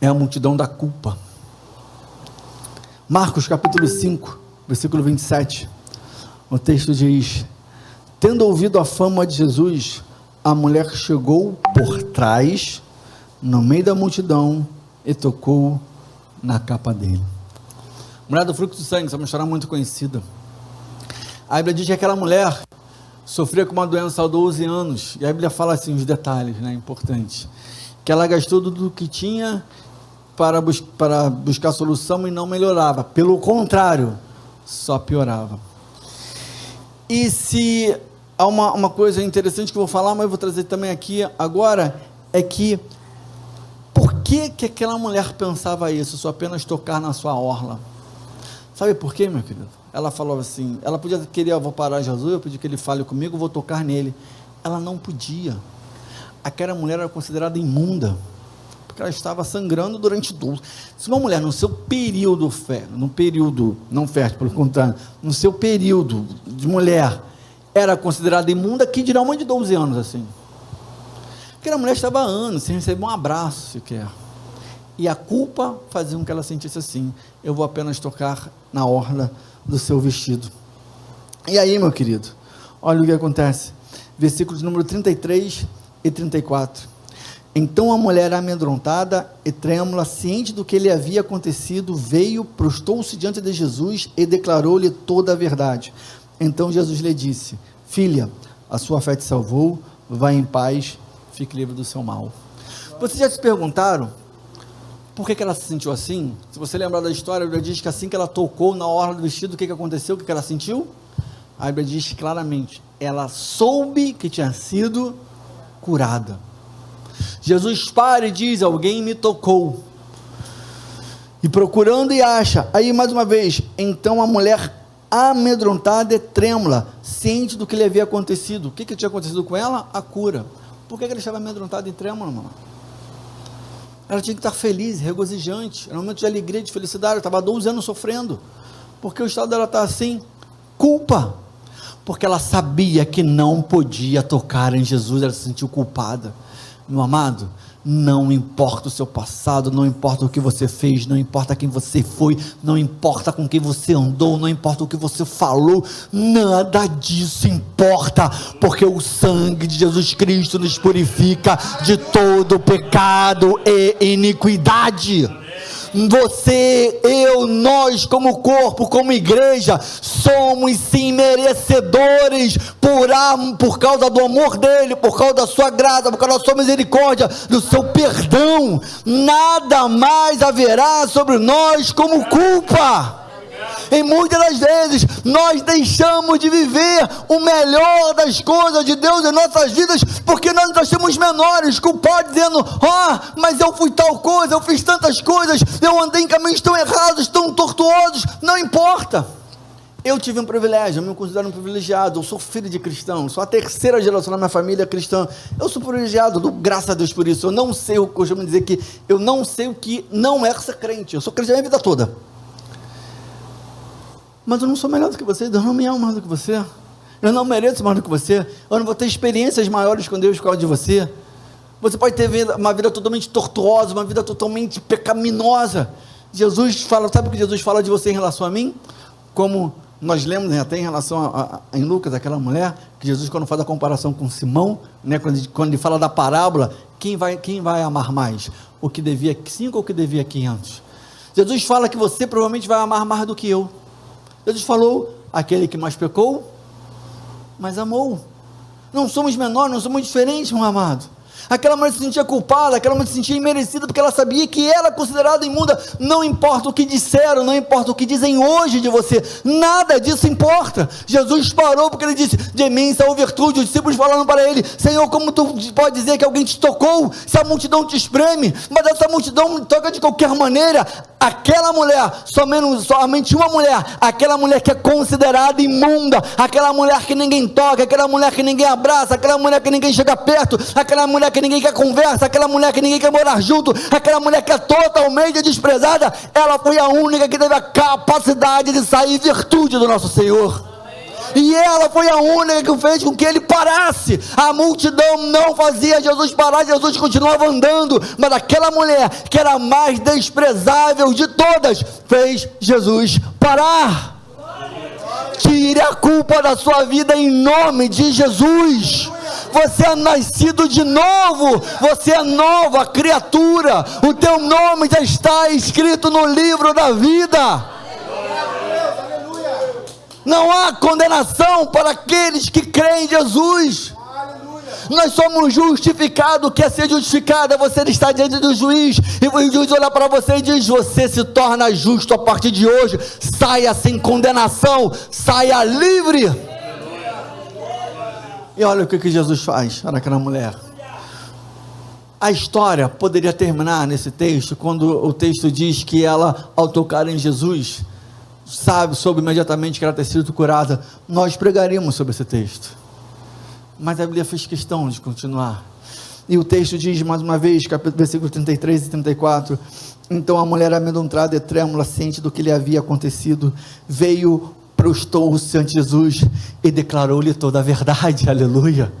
é a multidão da culpa. Marcos capítulo 5, versículo 27, o texto diz: tendo ouvido a fama de Jesus, a mulher chegou por trás, no meio da multidão, e tocou na capa dele. Mulher do fluxo de sangue, essa é uma história muito conhecida. A Bíblia diz que aquela mulher sofria com uma doença há 12 anos, e a Bíblia fala assim, os detalhes, importantes, que ela gastou tudo o que tinha para buscar solução e não melhorava, pelo contrário, só piorava. E se há uma coisa interessante que eu vou falar, mas eu vou trazer também aqui agora, é que, por que aquela mulher pensava isso, só apenas tocar na sua orla? Sabe por quê, meu querido? Ela falou assim, ela podia querer, eu vou parar Jesus, eu pedi que ele fale comigo, eu vou tocar nele. Ela não podia. Aquela mulher era considerada imunda, porque ela estava sangrando durante 12. Se uma mulher no seu período no período não fértil, pelo contrário, no seu período de mulher, era considerada imunda, que dirá uma de 12 anos assim. Aquela mulher estava há anos, sem receber um abraço sequer. E a culpa fazia com que ela sentisse assim, eu vou apenas tocar na orla do seu vestido. E aí, meu querido, olha o que acontece, versículos número 33 e 34, então a mulher amedrontada e trêmula, ciente do que lhe havia acontecido, veio, prostou-se diante de Jesus e declarou-lhe toda a verdade. Então Jesus lhe disse, filha, a sua fé te salvou, vá em paz, fique livre do seu mal. Vocês já se perguntaram por que ela se sentiu assim? Se você lembrar da história, a Bíblia diz que assim que ela tocou na orla do vestido, o que aconteceu? O que ela sentiu? A Bíblia diz claramente, ela soube que tinha sido curada. Jesus para e diz, alguém me tocou, e procurando e acha, aí mais uma vez, então a mulher amedrontada e trêmula, ciente do que lhe havia acontecido. O que tinha acontecido com ela? A cura. Por que ela estava amedrontada e trêmula, mamãe? Ela tinha que estar feliz, regozijante, era um momento de alegria, de felicidade. Ela estava há 12 anos sofrendo, porque o estado dela está assim, culpa, porque ela sabia que não podia tocar em Jesus, ela se sentiu culpada. Meu amado, não importa o seu passado, não importa o que você fez, não importa quem você foi, não importa com quem você andou, não importa o que você falou, nada disso importa, porque o sangue de Jesus Cristo nos purifica de todo pecado e iniquidade. Você, eu, nós como corpo, como igreja, somos sim merecedores por causa do amor dele, por causa da sua graça, por causa da sua misericórdia, do seu perdão. Nada mais haverá sobre nós como culpa. E muitas das vezes nós deixamos de viver o melhor das coisas de Deus em nossas vidas, porque nós nos achamos menores, culpados, dizendo, mas eu fui tal coisa, eu fiz tantas coisas, eu andei em caminhos tão errados, tão tortuosos. Não importa, eu tive um privilégio, eu me considero um privilegiado, eu sou filho de cristão, sou a terceira geração da minha família cristã, eu sou privilegiado, dou graças a Deus por isso. Eu não sei, eu costumo dizer que eu não sei o que não é ser crente, eu sou crente a minha vida toda, mas eu não sou melhor do que você, Deus não me ama mais do que você, eu não mereço mais do que você, eu não vou ter experiências maiores com Deus por causa de você. Você pode ter uma vida totalmente tortuosa, uma vida totalmente pecaminosa. Jesus fala, sabe o que Jesus fala de você em relação a mim? Como nós lemos até em relação em Lucas, aquela mulher, que Jesus, quando faz a comparação com Simão, quando ele fala da parábola, quem vai amar mais? O que devia 5 ou o que devia 500? Jesus fala que você provavelmente vai amar mais do que eu. Jesus falou, aquele que mais pecou, mas amou. Não somos menores, não somos diferentes, meu amado. Aquela mulher se sentia culpada, aquela mulher se sentia imerecida, porque ela sabia que era considerada imunda. Não importa o que disseram, não importa o que dizem hoje de você, nada disso importa. Jesus parou porque ele disse: de mim saiu virtude. Os discípulos falaram para ele: Senhor, como tu pode dizer que alguém te tocou, se a multidão te espreme? Mas essa multidão me toca de qualquer maneira. Aquela mulher, somente uma mulher, aquela mulher que é considerada imunda, aquela mulher que ninguém toca, aquela mulher que ninguém abraça, aquela mulher que ninguém chega perto, aquela mulher que ninguém quer conversa, aquela mulher que ninguém quer morar junto, aquela mulher que é totalmente desprezada, ela foi a única que teve a capacidade de sair virtude do nosso Senhor. E ela foi a única que fez com que ele parasse. A multidão não fazia Jesus parar, Jesus continuava andando, mas aquela mulher, que era a mais desprezável de todas, fez Jesus parar. Tire a culpa da sua vida em nome de Jesus. Você é nascido de novo, você é nova criatura, o teu nome já está escrito no livro da vida. Não há condenação para aqueles que creem em Jesus. Nós somos justificados. O que é ser justificado? É você estar diante do juiz, e o juiz olhar para você e diz: você se torna justo a partir de hoje. Saia sem condenação, saia livre. E olha o que Jesus faz para aquela mulher. A história poderia terminar nesse texto, quando o texto diz que ela, ao tocar em Jesus, soube imediatamente que ela tinha sido curada. Nós pregaríamos sobre esse texto, mas a Bíblia fez questão de continuar, e o texto diz mais uma vez, versículos 33 e 34, então a mulher amedrontada e trêmula, ciente do que lhe havia acontecido, veio, prostou-se ante Jesus e declarou-lhe toda a verdade. Aleluia.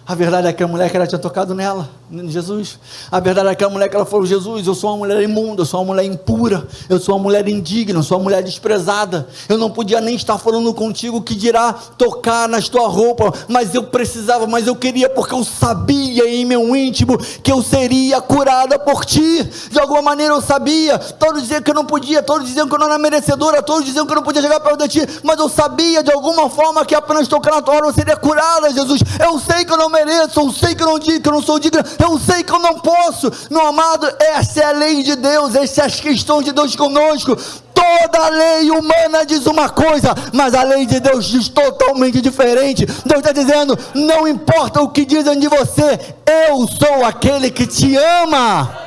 A verdade é que a mulher que ela tinha tocado nela, em Jesus. A verdade é que a mulher que ela falou: Jesus, eu sou uma mulher imunda, eu sou uma mulher impura, eu sou uma mulher indigna, eu sou uma mulher desprezada, eu não podia nem estar falando contigo, que dirá tocar nas tuas roupas, mas eu precisava, mas eu queria, porque eu sabia em meu íntimo que eu seria curada por ti. De alguma maneira eu sabia. Todos diziam que eu não podia, todos diziam que eu não era merecedora, todos diziam que eu não podia chegar perto de ti, mas eu sabia de alguma forma que apenas tocar na tua roupa eu seria curada. Jesus, eu sei que eu não mereço, eu sei que eu não sou digno, eu sei que eu não posso. Meu amado, essa é a lei de Deus, essa é a questão de Deus conosco. Toda lei humana diz uma coisa, mas a lei de Deus diz totalmente diferente. Deus está dizendo: não importa o que dizem de você, eu sou aquele que te ama.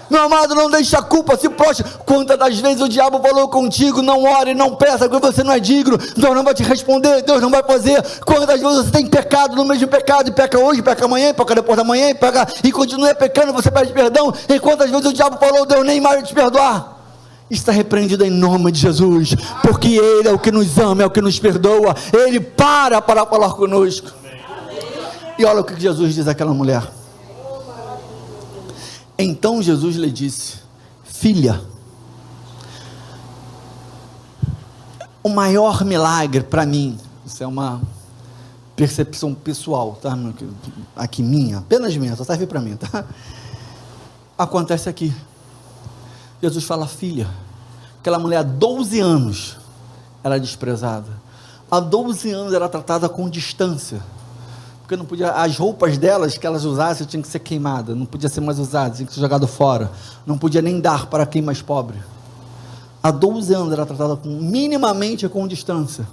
Meu amado, não deixe a culpa, se prostre. Quantas das vezes o diabo falou contigo: não ore, não peça, porque você não é digno, Deus não vai te responder, Deus não vai fazer. Quantas vezes você tem pecado no mesmo pecado, e peca hoje, peca amanhã, peca depois da manhã, e continua pecando, você pede perdão. E quantas vezes o diabo falou: Deus nem mais vai te perdoar. Está repreendido em nome de Jesus, porque Ele é o que nos ama, é o que nos perdoa. Ele para falar conosco. E olha o que Jesus diz àquela mulher. Então Jesus lhe disse: filha. O maior milagre para mim, isso é uma percepção pessoal, tá? Aqui minha, apenas minha, só serve para mim, tá? Acontece aqui. Jesus fala: filha. Aquela mulher há 12 anos era desprezada, há 12 anos era tratada com distância, porque não podia, as roupas delas que elas usassem tinham que ser queimadas, não podia ser mais usadas, tinha que ser jogado fora, não podia nem dar para quem mais pobre. Há 12 anos era tratada minimamente com distância,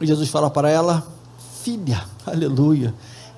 e Jesus fala para ela: filha. Aleluia.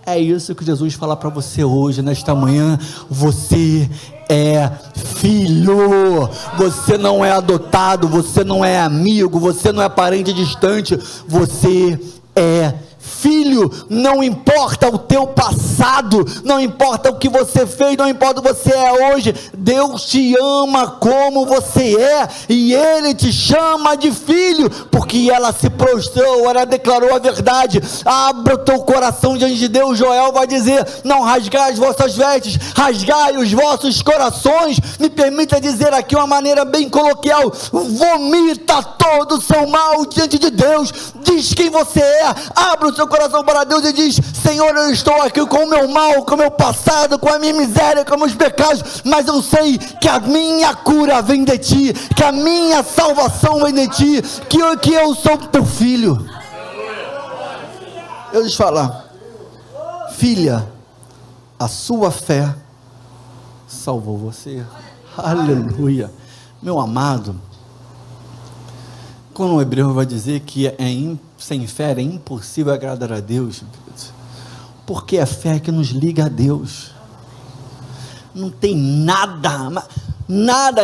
É isso que Jesus fala para você hoje, nesta manhã. Você é filho, você não é adotado, você não é amigo, você não é parente distante, você é filho. Não importa o teu passado, não importa o que você fez, não importa o que você é hoje, Deus te ama como você é, e Ele te chama de filho, porque ela se prostrou, ela declarou a verdade. Abra o teu coração diante de Deus. Joel vai dizer: não rasgai as vossas vestes, rasgai os vossos corações. Me permita dizer aqui uma maneira bem coloquial: vomita todo o seu mal diante de Deus, diz quem você é, abra o seu coração para Deus e diz: Senhor, eu estou aqui com o meu mal, com o meu passado, com a minha miséria, com os meus pecados, mas eu sei que a minha cura vem de ti, que a minha salvação vem de ti, que eu sou teu filho. Eu lhes falar: filha, a sua fé salvou você. Aleluia. Meu amado, quando o hebreu vai dizer que sem fé é impossível agradar a Deus, porque é a fé que nos liga a Deus. Não tem nada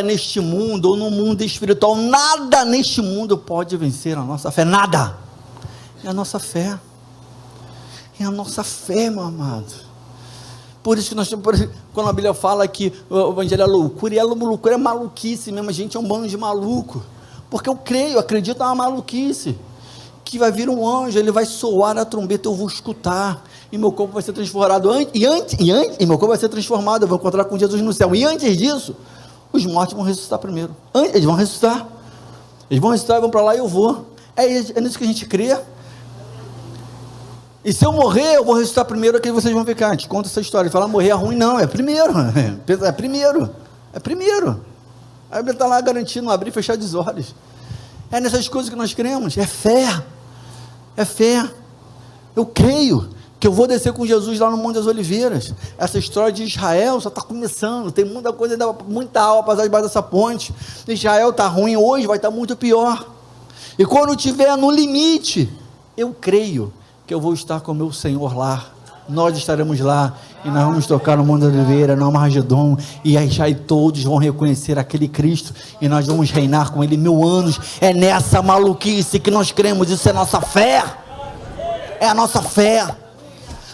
neste mundo, ou no mundo espiritual, nada neste mundo pode vencer a nossa fé, nada. É a nossa fé. É a nossa fé, meu amado. Por isso que quando a Bíblia fala que o evangelho é loucura, e loucura é maluquice mesmo, a gente é um bando de maluco, porque eu acredito na maluquice, que vai vir um anjo, ele vai soar a trombeta, eu vou escutar, e meu corpo vai ser transformado, e meu corpo vai ser transformado, eu vou encontrar com Jesus no céu, e antes disso, os mortos vão ressuscitar primeiro, eles vão ressuscitar, e vão para lá e eu vou, é nisso que a gente crê. E se eu morrer, eu vou ressuscitar primeiro, que vocês vão ficar. A gente conta essa história, fala morrer é ruim, não, é primeiro. A Bíblia está lá garantindo, abrir e fechar dos olhos. É nessas coisas que nós cremos, é fé. Eu creio que eu vou descer com Jesus lá no Monte das Oliveiras. Essa história de Israel só está começando, tem muita coisa, muita água para passar debaixo dessa ponte. Israel está ruim hoje, vai estar muito pior. E quando estiver no limite, eu creio que eu vou estar com o meu Senhor lá, nós estaremos lá, e nós vamos tocar no Monte da Oliveira, no Armagedon, e aí todos vão reconhecer aquele Cristo, e nós vamos reinar com Ele 1000 anos, é nessa maluquice que nós cremos, isso é nossa fé, é a nossa fé,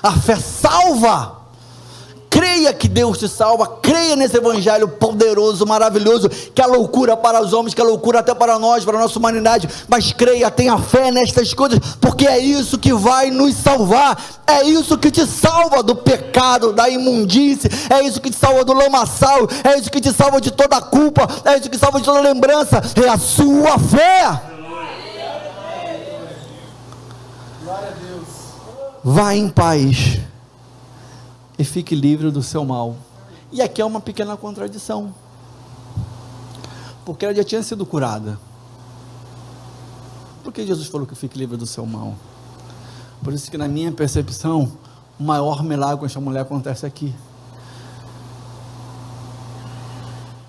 a fé salva. Creia que Deus te salva, creia nesse evangelho poderoso, maravilhoso, que é loucura para os homens, que é loucura até para nós, para a nossa humanidade, mas creia, tenha fé nestas coisas, porque é isso que vai nos salvar, é isso que te salva do pecado, da imundície, é isso que te salva do lamaçal, é isso que te salva de toda a culpa, é isso que te salva de toda a lembrança, é a sua fé. Vá em paz e fique livre do seu mal. E aqui é uma pequena contradição, porque ela já tinha sido curada. Por que Jesus falou que fique livre do seu mal? Por isso que na minha percepção, o maior milagre com esta mulher acontece aqui.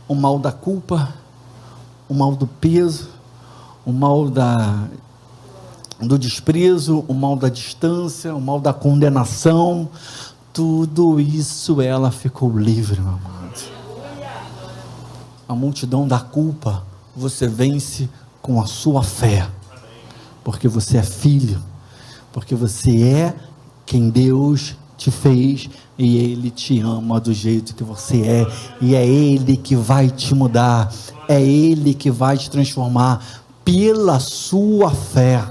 O mal da culpa, o mal do peso, o mal do desprezo, o mal da distância, o mal da condenação, tudo isso ela ficou livre, meu amado. A multidão da culpa, você vence com a sua fé, porque você é filho, porque você é quem Deus te fez, e Ele te ama do jeito que você é, e é Ele que vai te mudar, é Ele que vai te transformar, pela sua fé.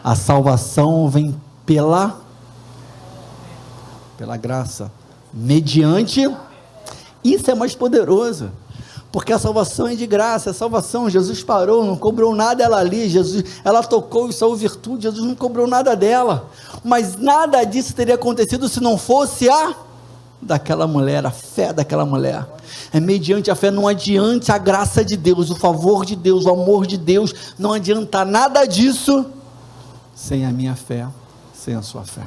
A salvação vem pela graça, mediante, isso é mais poderoso, porque a salvação é de graça, a salvação, Jesus parou, não cobrou nada ela ali, ela tocou e saiu virtude, Jesus não cobrou nada dela, mas nada disso teria acontecido se não fosse daquela mulher, a fé daquela mulher, é mediante a fé, não adianta a graça de Deus, o favor de Deus, o amor de Deus, não adianta nada disso, sem a minha fé, sem a sua fé.